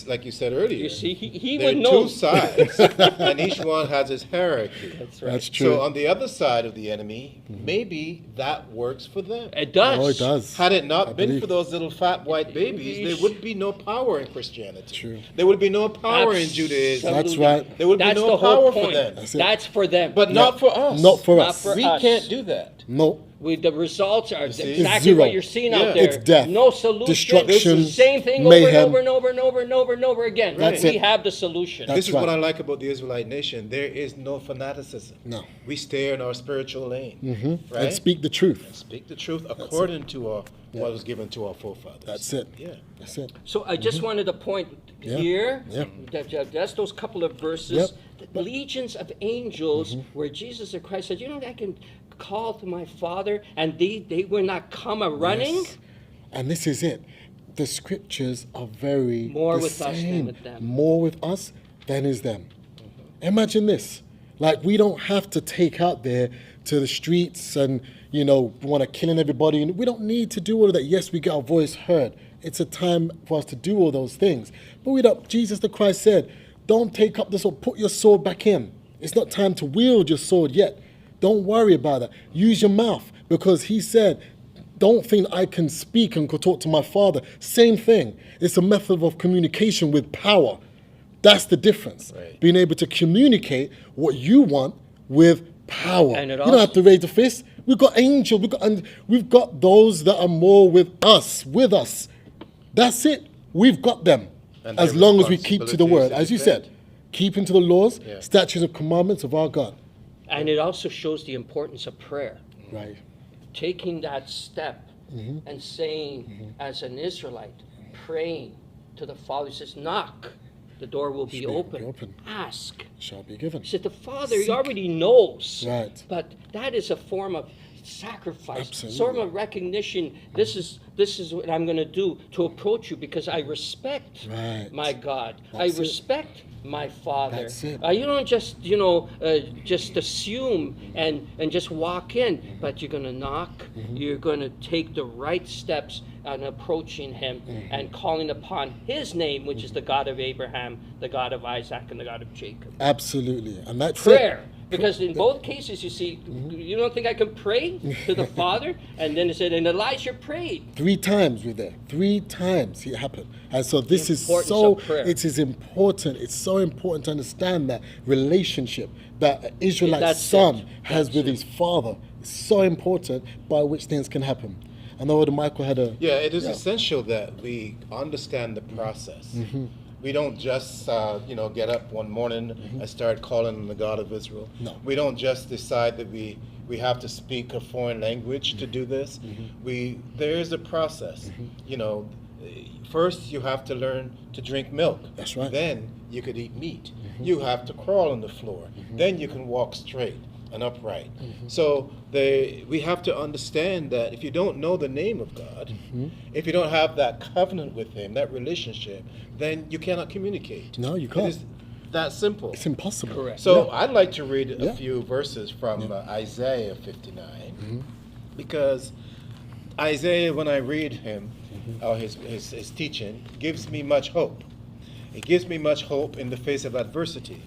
like you said earlier, You see, he there would are know. two sides, and each one has its hierarchy. That's right. That's true. So on the other side of the enemy, maybe that works for them. It does. Oh, it does. Had it not been believe. for those little fat white babies, there would be no power in Christianity. True. There would be no power in Judaism. That's right. There would be That's no the whole power point. for them. That's it. That's for them. But not for us. Not for Not us. for We us. can't do that. No. The results are see? exactly Zero. what you're seeing Yeah. out there. It's death, No solution. destruction, Same thing mayhem. over and over and over and over and over again. That's We it. have the solution. That's This is right. what I like about the Israelite nation. There is no fanaticism. No. We stay in our spiritual lane. Right? And speak the truth. Speak the truth according to what was given to our forefathers. That's it. Yeah. That's it. So I just wanted to point Yeah. here, Yeah. that's those couple of verses, Yep. the legions of angels, where Jesus the Christ said, I can call to my Father, and they will not come a-running. Yes. And this is it. The scriptures are very More the with us than same. with them. More with us than is them. Imagine this. Like, we don't have to take out there to the streets and, want to killing everybody. And we don't need to do all of that. Yes, we get our voice heard. It's a time for us to do all those things. But Jesus the Christ said, don't take up the sword. Put your sword back in. It's not time to wield your sword yet. Don't worry about that. Use your mouth, because he said, don't think I can speak and could talk to my Father. Same thing. It's a method of communication with power. That's the difference. Right. Being able to communicate what you want with power. And it You don't have to raise the fist. We've got angels. We've got those that are more with us. That's it. We've got them. And As their long as we keep to the responsibility is word. to As you defend. said, keeping to the laws, Yeah. statutes, and commandments of our God. And it also shows the importance of prayer. Right. Taking that step and saying, as an Israelite, praying to the Father, he says, knock, the door will be open. Ask. Shall be given. He said, the Father, he already knows. Right. But that is a form of sacrifice, Absolutely. sort of a recognition. This is what I'm going to do to approach you because I respect Right. my God. That's I it. respect my Father. That's it. You don't just just assume and just walk in, but you're going to knock. Mm-hmm. You're going to take the right steps on approaching Him Mm-hmm. and calling upon His name, which is the God of Abraham, the God of Isaac, and the God of Jacob. Absolutely. And that's Prayer. it. Because in both cases, you see, you don't think I can pray to the Father? And then it said, and Elisha prayed. 3 times we're there. 3 times it happened. And so this is importance so, of prayer. it is important. It's so important to understand that relationship that an Israelite That's son it. has That's with it. his father. It's so important by which things can happen. I know that Michael had a... Yeah, it is essential that we understand the process. We don't just, get up one morning and start calling on the God of Israel. No. We don't just decide that we have to speak a foreign language to do this. There is a process. First you have to learn to drink milk. That's right. Then you could eat meat. You have to crawl on the floor. Then you can walk straight and upright. So we have to understand that if you don't know the name of God, if you don't have that covenant with Him, that relationship, then you cannot communicate. No, you can't. It is that simple. It's impossible. Correct. So I'd like to read a Yeah. few verses from Isaiah 59, because Isaiah, when I read him, or his teaching, gives me much hope. It gives me much hope in the face of adversity,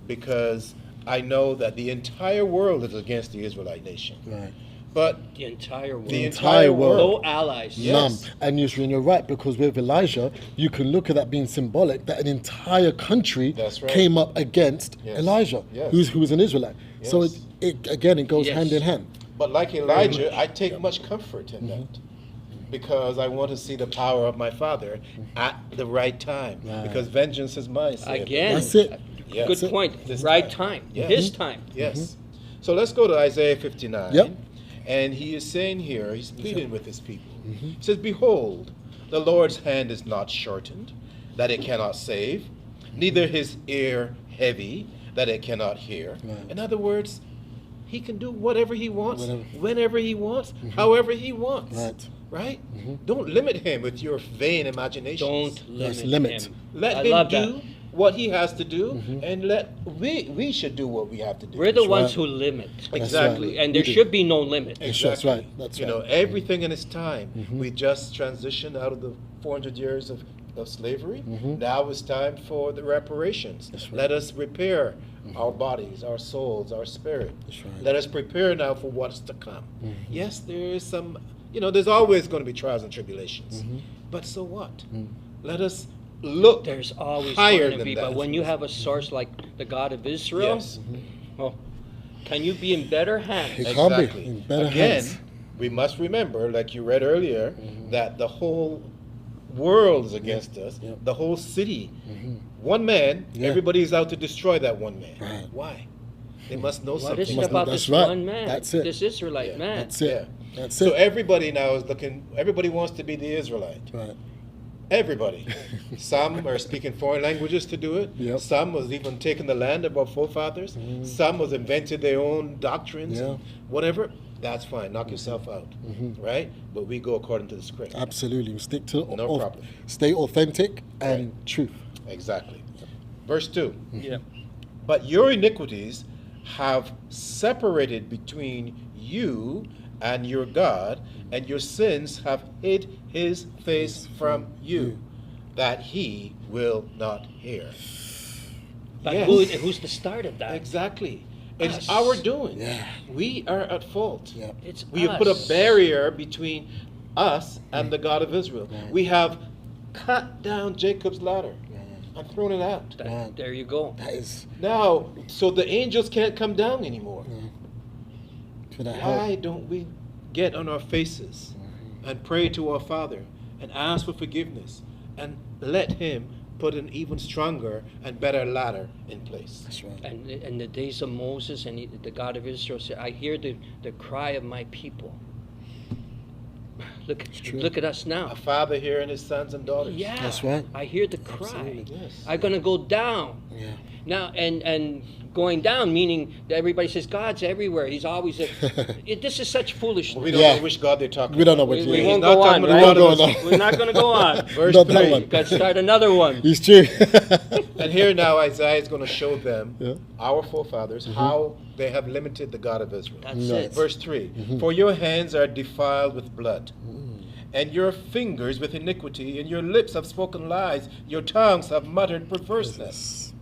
because I know that the entire world is against the Israelite nation. Right. But The entire world. the entire world. No allies. Yes. None. And you're right, because with Elijah, you can look at that being symbolic, that an entire country That's right. came up against Yes. Elijah, Yes. who was an Israelite. So Yes. it goes Yes. hand in hand. But like Elijah, I take much comfort in that, because I want to see the power of my Father at the right time. Right. Because vengeance is mine. saith the Again. Lord. That's it. Yeah. Good That's it. point. This Right time. time. Yes. His time. Yes. So let's go to Isaiah 59. Yep. And he is saying here, he's pleading with his people. He says, "Behold, the Lord's hand is not shortened, that it cannot save, neither his ear heavy, that it cannot hear." Right. In other words, he can do whatever he wants, Whatever. whenever he wants, however he wants. Right. Right? Don't limit him with your vain imaginations. Don't limit, limit. him. Let I him love do that. what he has to do, and we should do what we have to do. We're the That's ones right. who limit. Exactly. And there We do. should be no limit. That's right. That's You right. know, everything in its time. We just transitioned out of the 400 years of slavery. Now it's time for the reparations. That's right. Let us repair our bodies, our souls, our spirit. That's right. Let us prepare now for what's to come. Yes, there is some, there's always going to be trials and tribulations. But so what? Let us look There's always higher going to than be. that. But when you have a source like the God of Israel, Yes. oh, can you be in better hands? It can't be. Exactly. In better Again, hands. we must remember, like you read earlier, that the whole world is against us. Yep. The whole city. One man, Yeah. everybody's out to destroy that one man. Right. Why? They must know What something. is it Must- about that's this right. one man? That's it. This Israelite Yeah. man. That's it. Yeah. That's So it. everybody now is looking, everybody wants to be the Israelite. Right. Everybody. Some are speaking foreign languages to do it. Yep. Some was even taking the land of our forefathers. Some was invented their own doctrines. Yeah. Whatever. That's fine. Knock yourself out. Right? But we go according to the script. Absolutely. We stick to No problem. Stay authentic and truth. Exactly. Verse 2. Yeah. But your iniquities have separated between you and your God, and your sins have hid his face from you, that he will not hear. But Yes. who's the start of that? Exactly. It's Us. our doing. Yeah. We are at fault. Yeah. It's We have us. put a barrier between us and the God of Israel. Right. We have cut down Jacob's ladder and thrown it out. Right. There you go. That is Now, so the angels can't come down anymore. for that Why help. don't we get on our faces and pray to our Father and ask for forgiveness and let Him put an even stronger and better ladder in place? That's right. And in the days of Moses and the God of Israel said, I hear the cry of my people. true. Look at us now. A father hearing his sons and daughters. Yeah, That's right. I hear the cry. Absolutely. Yes. I'm gonna go down Yeah. now, and going down, meaning that everybody says God's everywhere. He's always this is such foolishness. We don't Yeah. know which God they're talking We don't know about. what We you won't not go on, talking right? about We're not God. going on. We're not going to go on. Verse Not that 3. one. Got to start another one. It's true. And here now Isaiah is going to show them, Yeah. our forefathers, how they have limited the God of Israel. That's Nice. it. Verse 3. For your hands are defiled with blood, and your fingers with iniquity, and your lips have spoken lies, your tongues have muttered perverseness.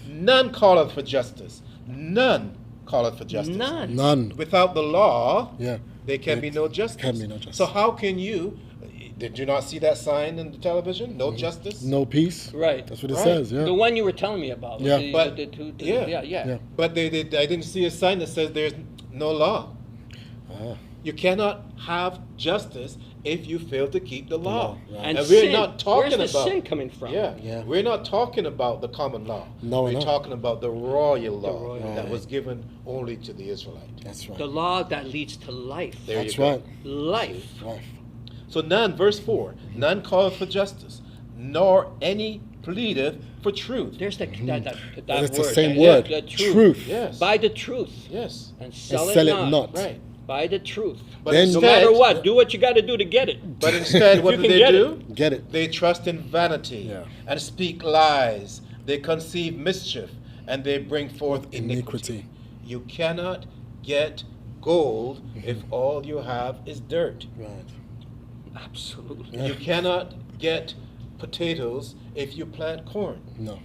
None calleth for justice. None calleth for justice. None. None. Without the law, Yeah. there can be no justice. Can be no justice. So how can you, did you not see that sign in the television? No justice? No peace. Right. That's what it Right. says. Yeah. The one you were telling me about. Yeah. But- yeah. Yeah. But I didn't see a sign that says there's no law. Ah. You cannot have justice if you fail to keep the law. Right. And we're sin, not talking where's the about sin coming from? Yeah. We're not talking about the common law. No, we're we're not. talking about the royal law royal that law. was given only to the Israelite. That's right. The law that leads to life. There That's you go. right. Life. Right. So none, verse 4, none calleth for justice, nor any pleadeth for truth. There's that It's word. the same Yeah, word. the Truth. Yes. Buy the truth Yes. and sell, sell it, it not. not. Right. Buy the truth. But Then- No instead, matter what, do what you got to do to get it. But instead, what You do can they get do? Get it. They trust in vanity Yeah. and speak lies. They conceive mischief and they bring forth iniquity. Iniquity. You cannot get gold if all you have is dirt. Right. Absolutely. Yeah. You cannot get potatoes if you plant corn. No.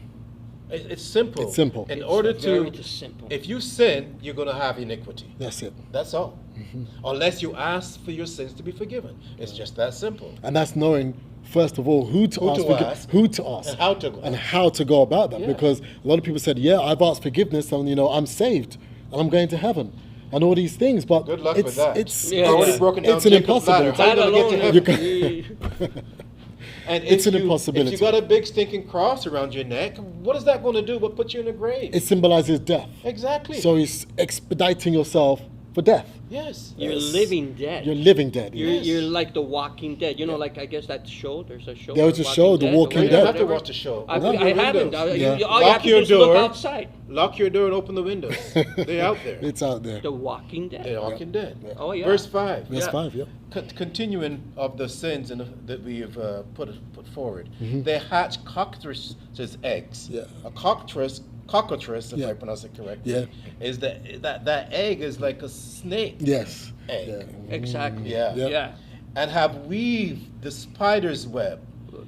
It's simple. It's simple. In It's order very to, simple. if you sin, you're going to have iniquity. That's it. That's all. Unless you ask for your sins to be forgiven. It's just that simple. And that's knowing, first of all, who to Who ask, to ask. who to ask, And how to go. and how to go about that. Yeah. Because a lot of people said, "Yeah, I've asked forgiveness, and I'm saved, and I'm going to heaven, and all these things." But Good luck it's, with that. It's Yeah. Already Yeah. broken down it's an Jacob's ladder. impossibility. How That you gonna alone, get to heaven? you- And It's if an you- impossibility. If you got a big stinking cross around your neck, what is that going to do but put you in a grave? It symbolizes death. Exactly. So it's expediting yourself for death. yes. you're Yes. living dead. You're living dead. You're like the Walking Dead. You know, like I guess that show. There's a show. There was The a show, The Dead, Walking You or don't Dead. have to whatever. watch the show. I Open your haven't. windows. Yeah. All you Lock have to your do is look door. outside. Lock your door and open the windows. They're out there. It's out there. The Walking Dead. They're walking dead. Yeah. Oh yeah. Verse 5. Verse Yeah. 5, yeah. Continuing of the sins that we have put forward. Mm-hmm. They hatch cockatrices' eggs. Yeah. A cockatrice, if Yeah. I pronounce it correctly, Yeah. is that egg is like a snake Yes. egg. Yeah. Exactly. Yeah. Yeah. Yeah. And have weaved the spider's web.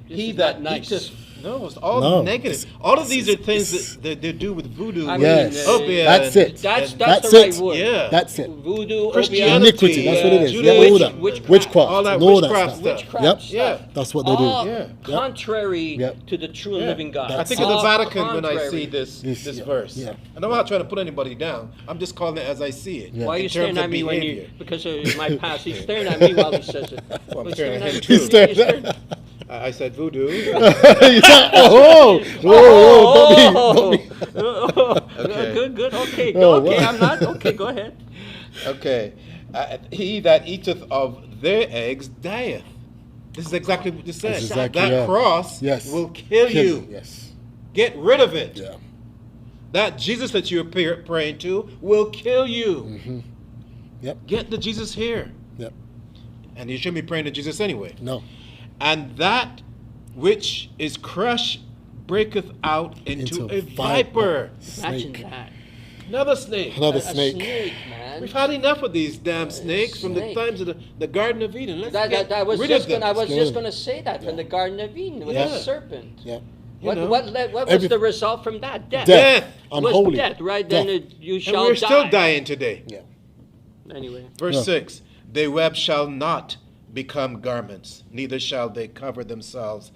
This He is that not nice. eateth. No, it's all No, negative. it's- All of these are it's- things that they do with voodoo. I and Yes. opium That's and- it. That's and- that's That's the it. right word. Yeah. That's it. Voodoo, Christianity, opium, Iniquity, that's what it is. Judaism, Yeah, all that. witchcraft. all that and all that witchcraft stuff. stuff. Witchcraft Yep. stuff. Yeah. That's what they do. All Yeah. contrary Yep. to the true and Yeah. living God. I That's think of the All Vatican when I contrary. see this Yeah. verse. Yeah. And I'm not trying to put anybody down. I'm just calling it as I see it. Yeah. Why are in you terms staring of at me when you? behavior. Because of my past. He's staring at me while he says it. Well, I'm He's staring at him me. too. He's staring He's at- I said voodoo. Oh, whoa, not me. Okay. Good. Okay. Oh, Okay. wow. I'm not. Okay. Go ahead. Okay. He that eateth of their eggs dieth. This is exactly what this says. That's exactly, that yeah. cross Yes. will kill you. Yes. Get rid of it. Yeah. That Jesus that you're praying to will kill you. Yep. Get the Jesus here. Yep. And you shouldn't be praying to Jesus anyway. No. And that which is crushed breaketh out into a viper. Imagine Snake. that. Another snake. Another A snake. snake, man. We've had enough of these damn snakes from the snake. times of the Garden of Eden. Let's That get I was rid just of them. gonna, I was Scare just them. going to say that from the Garden of Eden with Yeah. the serpent. Yeah. You know. What was Every- the result from that? Death. Death. Was Unholy. death, right? Death. Then you And shall we're die. still dying today. Yeah. Anyway. Verse Yeah. 6, their web shall not become garments, neither shall they cover themselves.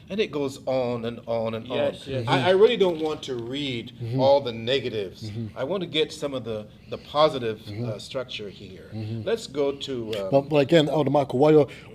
And it goes on and on and Yes, on. yes. I really don't want to read all the negatives. I want to get some of the positive structure here. Let's go to... But again, Elder Michael,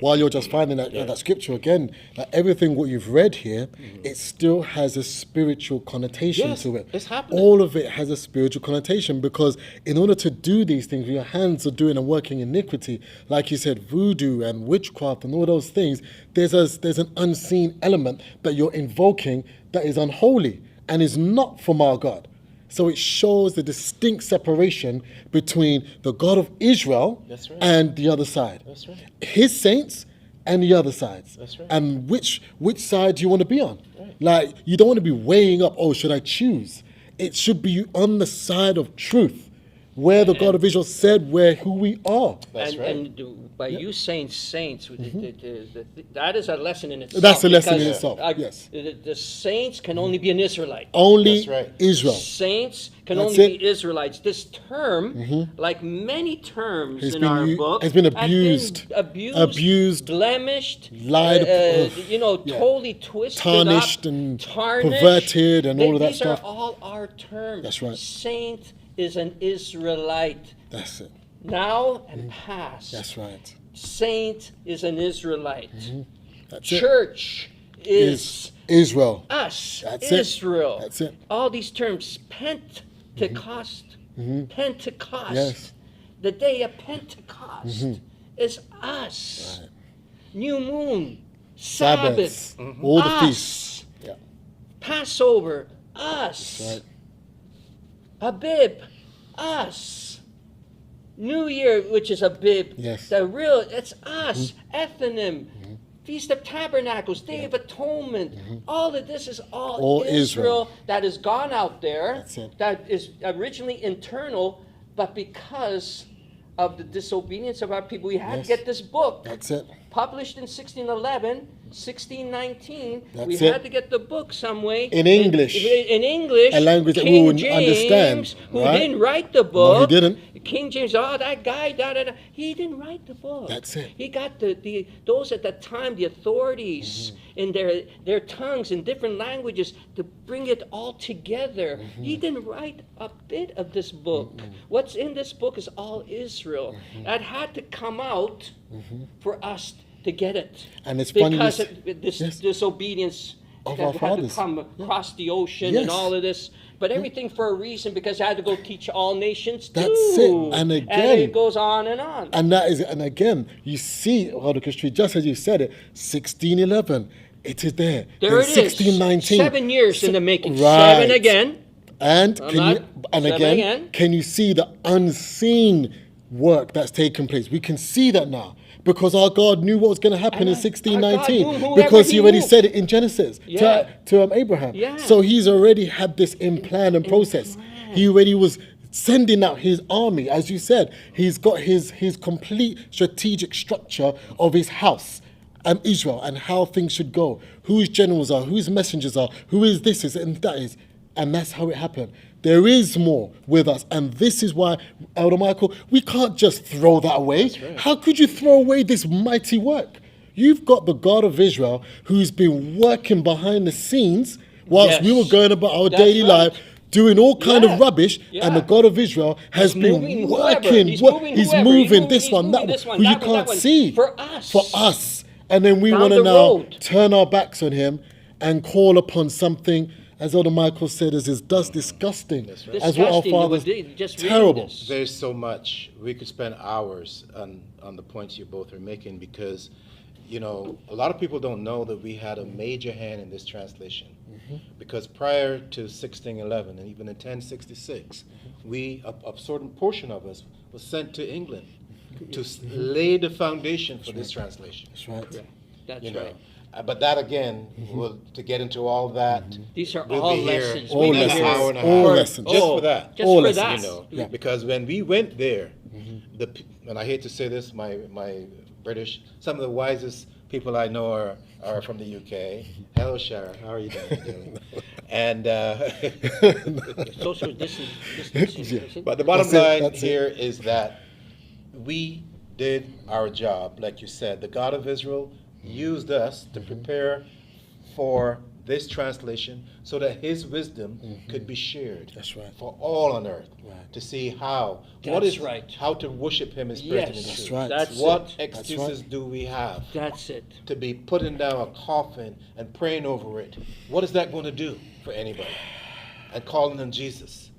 while you're just finding that scripture again, everything what you've read here, it still has a spiritual connotation Yes, to it. it's happening. All of it has a spiritual connotation because in order to do these things, your hands are doing and working iniquity, like you said, voodoo and witchcraft and all those things. There's an unseen element that you're invoking that is unholy and is not from our God. So it shows the distinct separation between the God of Israel That's right. and the other side. That's right. His saints and the other sides. That's right. And which side do you want to be on? Right. Like, you don't want to be weighing up, oh, should I choose? It should be on the side of truth, where the God of Israel said who we are. That's right. And by you saying saints, that is a lesson in itself. That's a lesson in because, itself, yes. The saints can only be an Israelite. Only That's right. Israel. Saints can That's only it. be Israelites. This term, like many terms Has in been our book, has been abused. abused, blemished, Lied, totally twisted tarnished up, and tarnished. perverted and all of that These stuff. are all our terms. That's right. Saint is an Israelite. That's it. Now and past. That's right. Saint is an Israelite. That's it. Church is Israel. us, That's it. Israel. That's it. All these terms, Pentecost, Pentecost, Yes. the day of Pentecost is us. Right. New moon, Sabbath, All the us. feasts. Yeah. Passover, us. That's right. Abib, us. New Year, which is Abib. Yes. It's us. Ethanim, Feast of Tabernacles, Day of Atonement. All of this is all Israel. Israel that has gone out there. That's it. That is originally internal, but because of the disobedience of our people, we had Yes. to get this book. That's it. Published in 1611, 1619. We That's it. had to get the book some way. In English. In English. A language that we King would James, understand, who right? didn't write the book. No, he didn't. King James, that guy, da. He didn't write the book. That's it. He got those at that time, the authorities in their tongues in different languages to bring it all together. He didn't write a bit of this book. What's in this book is all Israel. That had to come out for us to get it. And it's funny because this- this disobedience Of had our to fathers. come across the ocean Yes. and all of this. But everything for a reason, because I had to go teach all nations too. That's it. And again- it goes on and on. And that is it. And again, you see, Radical Street, just as you said it, 1611, it is there. There Then it is. 1619. 7 years in the making. Right. 7 again. And I'm can not- you, and seven again, again. can you see the unseen work that's taken place? We can see that now because our God knew what was going to happen in Our 1619 God knew whoever because He He already knew. said it in Genesis Yeah. to Abraham. Yeah. So He's already had this in plan and process. He already was sending out His army, as you said. He's got his complete strategic structure of His house. Israel and how things should go, who His generals are, who His messengers are, who is this is and that is, and that's how it happened. There is more with us, and this is why, Elder Michael, we can't just throw that away. right. How could you throw away this mighty work? You've got the God of Israel who's been working behind the scenes whilst we Yes. were going about our That's daily right. life, doing all kind Yeah. of rubbish, and the Yeah. God of Israel has He's been moving whoever. working. He's wo- moving He's whoever. moving He's this one, moving that this one, one, who you that one, can't that one. see. For us. For us. And then we Down want to the now road. turn our backs on Him and call upon something, as Elder Michael said, as is disgusting. That's right. As what our Disgusting, fathers, just reading terrible. this. There's so much. We could spend hours on the points you both are making because, a lot of people don't know that we had a major hand in this translation. Because prior to 1611 and even in 1066, a certain portion of us was sent to England to lay the foundation for this translation. That's right. That's You know. right. But that again, to get into all that, These are we'll all be here lessons. All We another lessons. hour and a All half. lessons. Just Oh, for that. just All for lessons. that. Yeah. Because when we went there, and I hate to say this, my British, some of the wisest people I know are from the UK. Hello, Sharon. How are you doing? And Social distancing. but the bottom That's it, line that's it. here is that we did our job, like you said. The God of Israel used us to prepare for this translation so that His wisdom could be shared. That's right. For all on earth Right. to see how, That's right. how to worship Him in spirit and in Yes. truth. That's right. That's What it. excuses do we have That's it. to be putting down a coffin and praying over it? What is that going to do for anybody? And calling on Jesus.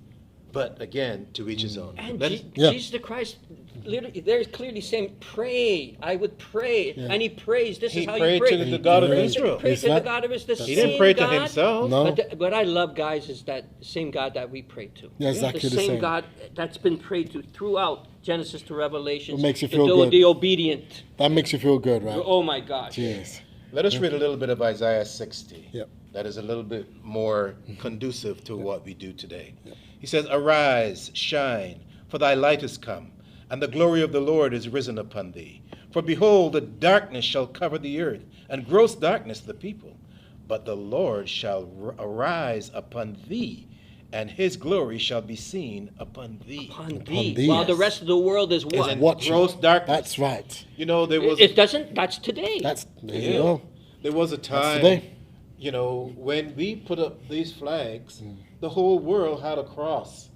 But again, to each his own. And Let's- Jesus the Christ, literally, there's clearly saying, pray. I would pray. And he prays. This He is how prayed you pray. to the God of He Israel. prayed to the Yes, God of Israel. The He didn't same pray to God. himself. No. But what I love, guys, is that same God that we pray to. Yeah, exactly the the same same. God that's been prayed to throughout Genesis to Revelation. It makes you feel good. The obedient. That makes you feel good, right? Oh my gosh. Jeez. Let us read a little bit of Isaiah 60. Yep. That is a little bit more conducive to what we do today. He says, Arise, shine, for thy light is come, and the glory of the Lord is risen upon thee. For behold, the darkness shall cover the earth, and gross darkness the people. But the Lord shall arise upon thee, and his glory shall be seen upon thee. Upon Upon thee. thee. While the rest of the world is what? in Watch gross darkness. That's right. You know, there was It doesn't. That's today. There Yeah. you go. There was a time, today. you know, when we put up these flags, the whole world had a cross.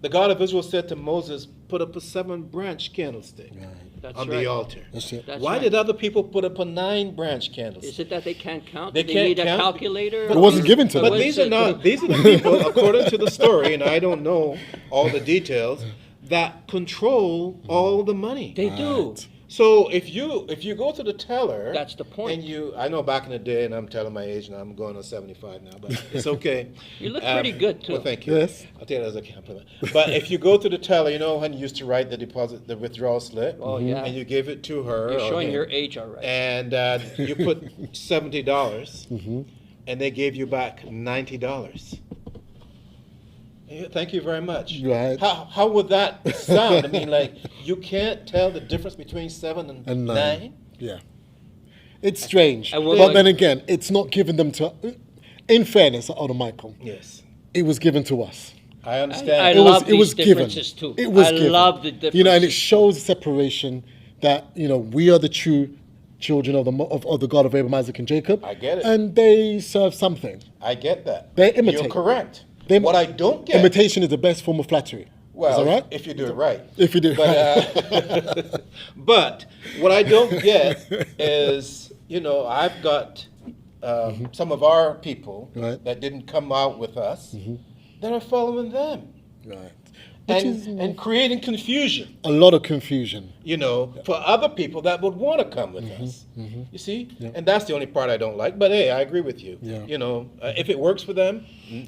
The God of Israel said to Moses, put up a 7-branch candlestick That's on right. the altar. That's it. That's Why right. did other people put up a 9-branch candlestick? Is it that they can't count? They Do can't need a count? calculator? It wasn't given to But them. these are not, these are the people, according to the story, and I don't know all the details, that control all the money. They do. So if you go to the teller, That's the point. And I know back in the day, and I'm telling my age now, I'm going on 75 now, but it's okay. You look pretty good, too. Well, thank you. Yes. I'll tell you that as a compliment. But if you go to the teller, you know when you used to write the withdrawal slip, Oh, yeah. and you give it to her, You're or showing him, your age already. and you put $70, and they gave you back $90. Yeah, thank you very much. Right. How would that sound? I mean, like, you can't tell the difference between 7 and And 9? 9. Yeah. It's strange. And But what- then again, it's not given them to. In fairness, Elder Michael, Yes. it was given to us. I understand. I It was, love it was these given. differences, too. It was I given. love the differences. You know, and it shows separation that, you know, we are the true children of the God of Abraham, Isaac, and Jacob. I get it. And they serve something. I get that. They imitate. You're correct. They- What I don't get. Imitation is the best form of flattery. Well, is that right? if you do it right. If you do it But, but what I don't get is, you know, I've got some of our people Right. that didn't come out with us that are following them Right. Which is and creating confusion, a lot of confusion. you know, for other people that would want to come with us. You see? And that's the only part I don't like. But hey, I agree with you. Yeah. You know, if it works for them,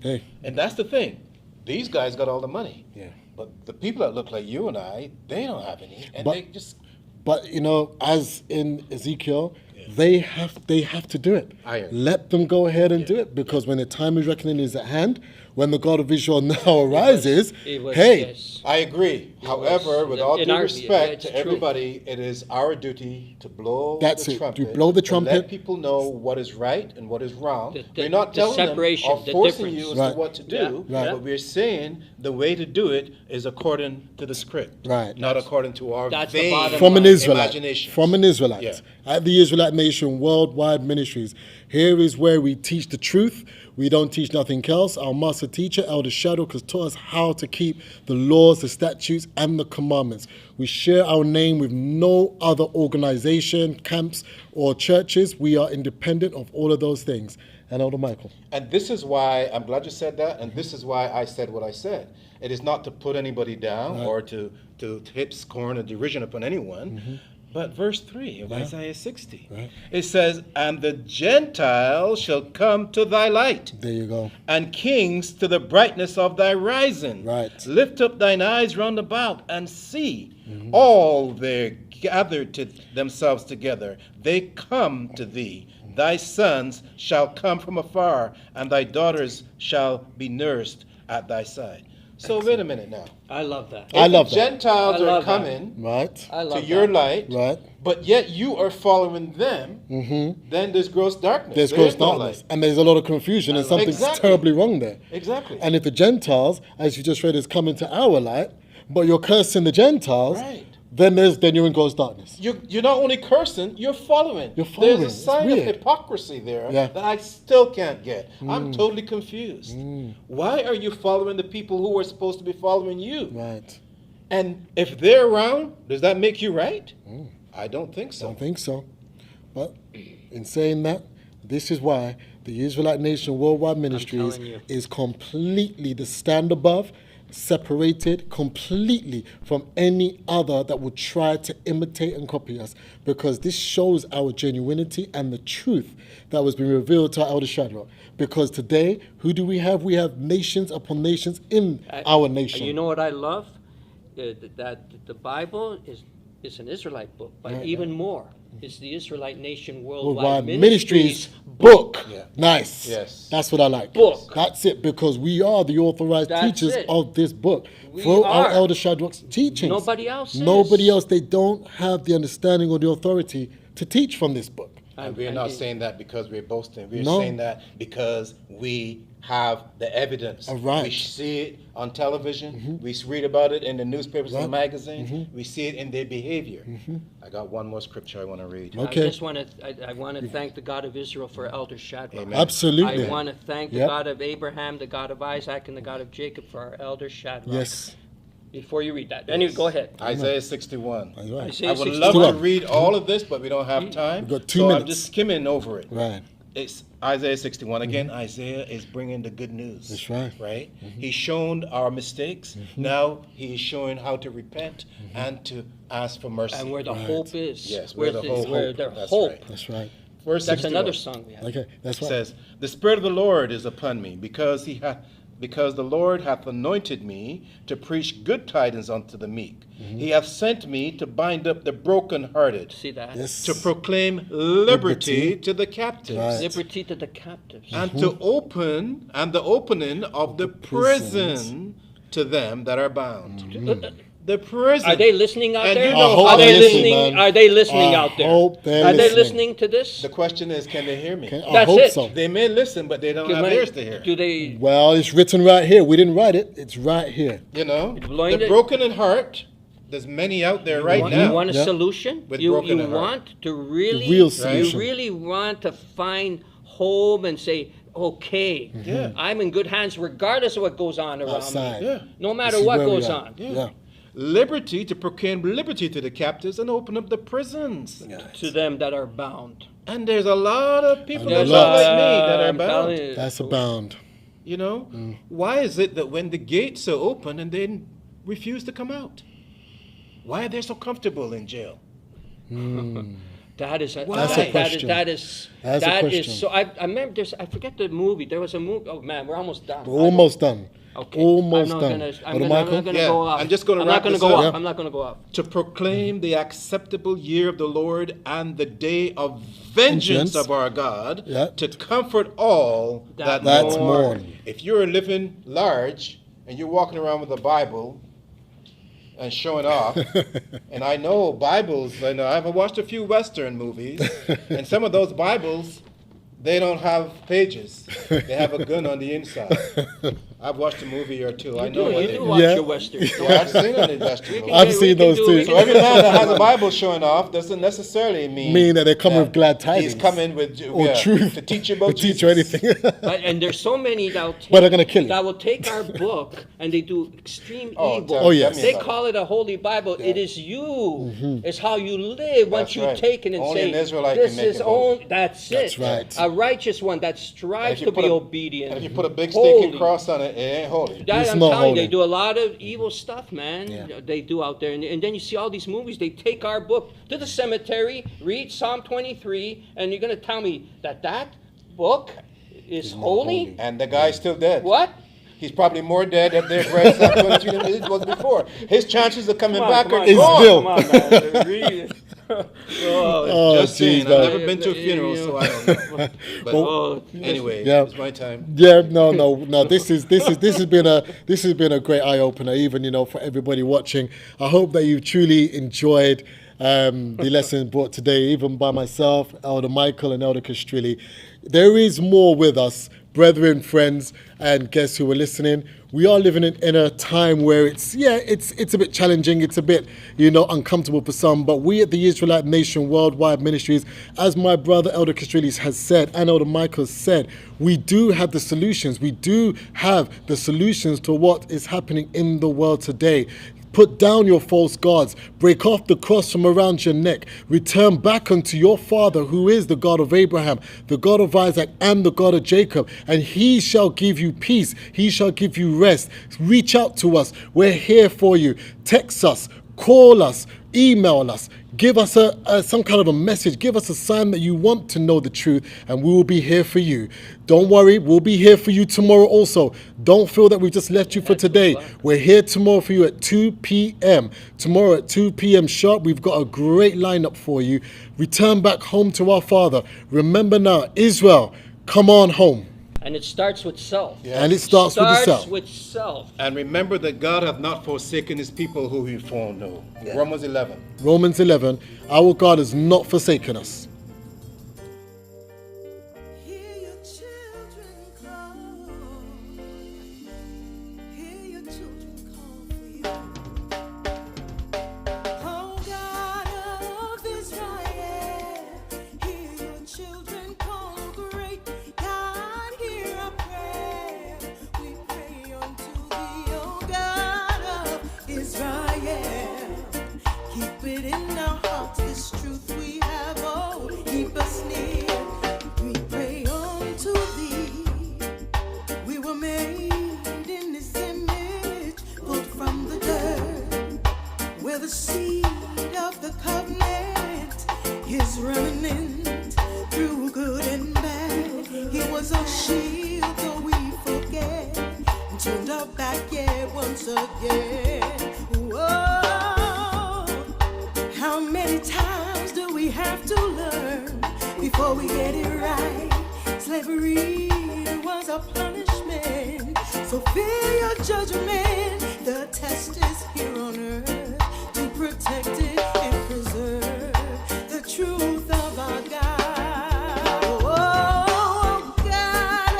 Hey. and that's the thing. These guys got all the money. Yeah. But the people that look like you and I, they don't have any. And But- they just, But you know, as in Ezekiel, they have to do it. Iron. Let them go ahead and do it, because when the time of reckoning is at hand, when the God of Israel now arises, It was- hey, yes. I agree. However, with all in due our- respect it's to true. everybody, it is our duty to blow That's the it. trumpet. To blow the to trumpet. let people know what is right and what is wrong. We're not the telling separation, them or the forcing difference. you as Right. to what to do, Yeah. Right. but we're saying the way to do it is according to the script, Right. not according to our That's the vain bottom from an line. Israelite, imaginations. from an Israelite, Yeah. at the Israelite Nation Worldwide Ministries. Here is where we teach the truth. We don't teach nothing else. Our master teacher, Elder Shadow, has taught us how to keep the laws, the statutes, and the commandments. We share our name with no other organization, camps, or churches. We are independent of all of those things. And Elder Michael. And this is why, I'm glad you said that, and this is why I said what I said. It is not to put anybody down or to hip scorn or derision upon anyone. But verse 3 of Isaiah 60, it says, And the Gentiles shall come to thy light, There you go. and kings to the brightness of thy rising. Right. Lift up thine eyes round about, and see, all they gathered to themselves together. They come to thee. Thy sons shall come from afar, and thy daughters shall be nursed at thy side. So wait a minute now. I love that. I If love the that. Gentiles I are love that. coming Right? I love to your that. light, Right? but yet you are following them, then there's gross darkness. There's There gross is no darkness. light. And there's a lot of confusion, and something's Exactly. terribly wrong there. Exactly. And if the Gentiles, as you just read, is coming to our light, but you're cursing the Gentiles, Right. then you're in gross darkness. You're not only cursing, you're following. You're following. There's a It's sign of weird. hypocrisy there Yeah. that I still can't get. I'm totally confused. Why are you following the people who are supposed to be following you? Right. And if they're around, does that make you right? I don't think so. Don't think so. But in saying that, this is why the Israelite Nation Worldwide Ministries telling you. is completely the stand above separated completely from any other that would try to imitate and copy us, because this shows our genuinity and the truth that was being revealed to our elder Shadrach. Because today, who do we have? We have nations upon nations in our nation. You know what I love? That the Bible is an Israelite book, but even more, it's the Israelite Nation Worldwide Ministries book. Yeah. Nice. Yes. That's what I like. Book. That's it, because we are the authorized That's teachers it. of this book. We For our are. elder Shadrach's teachings. Nobody else is. Nobody else. They don't have the understanding or the authority to teach from this book. And we're not saying that because we're boasting. We're No. saying that because we have the evidence. All right. We see it on television. We read about it in the newspapers and magazines. We see it in their behavior. I got one more scripture I want to read. Okay. I just want to. I want to thank the God of Israel for Elder Shadrach. Amen. Absolutely. I want to thank the Yep. God of Abraham, the God of Isaac, and the God of Jacob for our Elder Shadrach. Yes. Before you read that, anyway, go ahead. Isaiah 61. That's right. Isaiah I would 61. love to read all of this, but we don't have time. We've got 2 so minutes. I'm just skimming over it. Right. It's Isaiah 61. Again, Isaiah is bringing the good news. That's right. Right? He's shown our mistakes. Now he's showing how to repent and to ask for mercy. And where the hope is. Yes, where the whole where hope. their That's hope. right. That's right. Verse That's 61. another song we have. Okay. That's It right. says, "The Spirit of the Lord is upon me, because the Lord hath anointed me to preach good tidings unto the meek. He hath sent me to bind up the brokenhearted, See that? Yes. to proclaim liberty to the captives, Right. Liberty to the captives. and to open the opening of the prison to them that are bound." The prison. Are they listening out And there? you know hope Are they they're listening, listening? man. Are they listening I out there? hope they're Are they listening. listening to this? The question is, can they hear me? Okay, I That's hope it. so. They may listen, but they don't have ears to hear. Do they? Well, it's written right here. We didn't write it. It's right here. You know, Blowing the it- broken in heart. There's many out there right now. You want a Yeah. solution? With You broken heart. want to really, The real you solution. really want to find home and say, okay, Yeah. I'm in good hands regardless of what goes on around Outside. me. Yeah. No This matter is what where we goes are. on. Yeah. Liberty, to proclaim liberty to the captives and open up the prisons. To them that are bound. And there's a lot of people There's that a look lot. like me that are I'm telling bound. you. That's abound. You know, why is it that when the gates are open and they refuse to come out? Why are they so comfortable in jail? That is a, That's a that- question. that is That's a that is question. so. I remember there's. I forget the movie. There was a movie. Oh man, we're almost done. We're almost done. Okay. Almost I'm not done. Gonna, Brother I'm Michael? not gonna Yeah, go off. I'm just gonna I'm not wrap gonna this go up. off. Yeah. I'm not gonna go off. To proclaim the acceptable year of the Lord and the day of vengeance Vengeance. of our God, Yeah. to comfort all that That's mourn. mourn. If you're living large and you're walking around with a Bible and showing off, and I know Bibles, I know I've watched a few Western movies, and some of those Bibles, they don't have pages. They have a gun on the inside. I've watched a movie or two. I know what You they do do. watch Yeah. your westerns. Yeah, I've seen an Western movie. I've seen those too. So every man that has a Bible showing off doesn't necessarily mean that they come with glad tidings. He's coming with Or truth. to teach you about To teach you Jesus. anything. And there's so many that will take, But they're gonna kill you. that will take our book and they do extreme Oh, evil. tell yes. me They about it. call it a holy Bible. It is you. It's how you live once That's you right. take it and Only say, an Israelite this can make is it holy. own. That's it. That's right. A righteous one that And strives if you to put be a- obedient. And if you put a big stinking holy. cross on it, it ain't holy. That, It's I'm not telling you, holy. they do a lot of evil stuff, man. Yeah. They do out there. And then you see all these movies, they take our book to the cemetery, read Psalm 23, and you're going to tell me that book is holy? And the guy's still dead. What? He's probably more dead at their breath than he was before. His chances of coming Come on, back come are on, It's gone. still- Come on, man. Read. Oh, Oh, Just saying, geez, I've man. never been to a funeral, so I don't know. But oh, anyway, Yeah. it's my time. Yeah, no. This has been a great eye opener, even for everybody watching. I hope that you truly enjoyed the lesson brought today, even by myself, Elder Michael, and Elder Castrilli. There is more with us, brethren, friends, and guests who are listening. We are living in a time where it's a bit challenging, it's a bit uncomfortable for some, but we at the Israelite Nation Worldwide Ministries, as my brother Elder Castrilli has said, and Elder Michael has said, we do have the solutions. We do have the solutions to what is happening in the world today. Put down your false gods. Break off the cross from around your neck. Return back unto your Father, who is the God of Abraham, the God of Isaac, and the God of Jacob. And he shall give you peace. He shall give you rest. Reach out to us. We're here for you. Text us. Call us. Email us. Give us some kind of a message. Give us a sign that you want to know the truth, and we will be here for you. Don't worry, we'll be here for you tomorrow also. Don't feel that we just left you for today. We're here tomorrow for you at 2 p.m. Tomorrow at 2 p.m. sharp, we've got a great lineup for you. Return back home to our Father. Remember now, Israel, come on home. And it starts with self. Yes. And it starts with the self. with self. And remember that God hath not forsaken his people who he foreknew. Romans 11. Romans 11, our God has not forsaken us. Hear your children call. Hear your children call for you. Oh God of Israel, hear your children call. Great God, hear our prayer. We pray unto thee, oh God of Israel. Keep it in our hearts, this truth we have, oh, keep us near. We pray unto thee. We were made in this image, pulled from the dirt, where the seed of the covenant is remnant through good and bad. He was our shield, though we forget, and turned our back, yeah, once again. Whoa. How many times do we have to learn before we get it right? Slavery was a punishment, so fear your judgment. The test is here on earth to protect it and preserve the truth of our God. Oh, God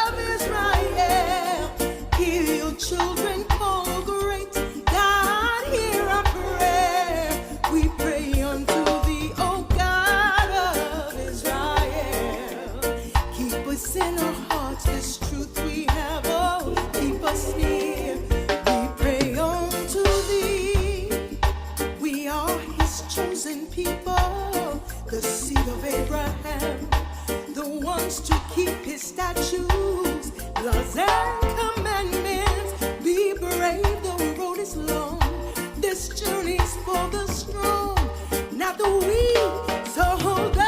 of Israel, hear your children call. Great God, hear our prayer. We pray unto thee, O God of Israel. Keep us in our hearts, this truth we have, oh, keep us near. We pray unto thee. We are his chosen people, the seed of Abraham, the ones to keep his statutes, laws and commandments. Be brave, the road is long. This journey's for the strong, not the weak. So hold on.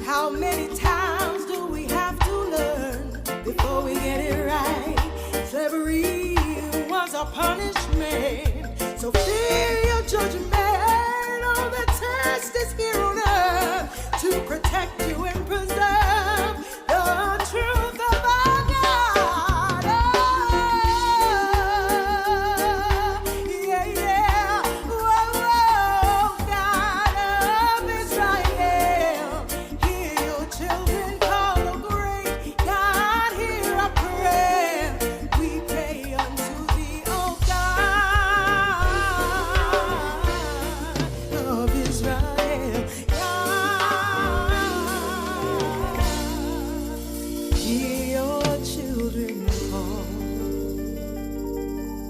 How many times do we have to learn before we get it right? Slavery was a punishment, so fear your judgment. Oh, the test is here on earth to protect you and preserve the truth of our God. Yeah, yeah. Whoa, whoa, God of Israel, hear your children call. Oh, great God, hear our prayer. We pray unto thee, oh God of Israel.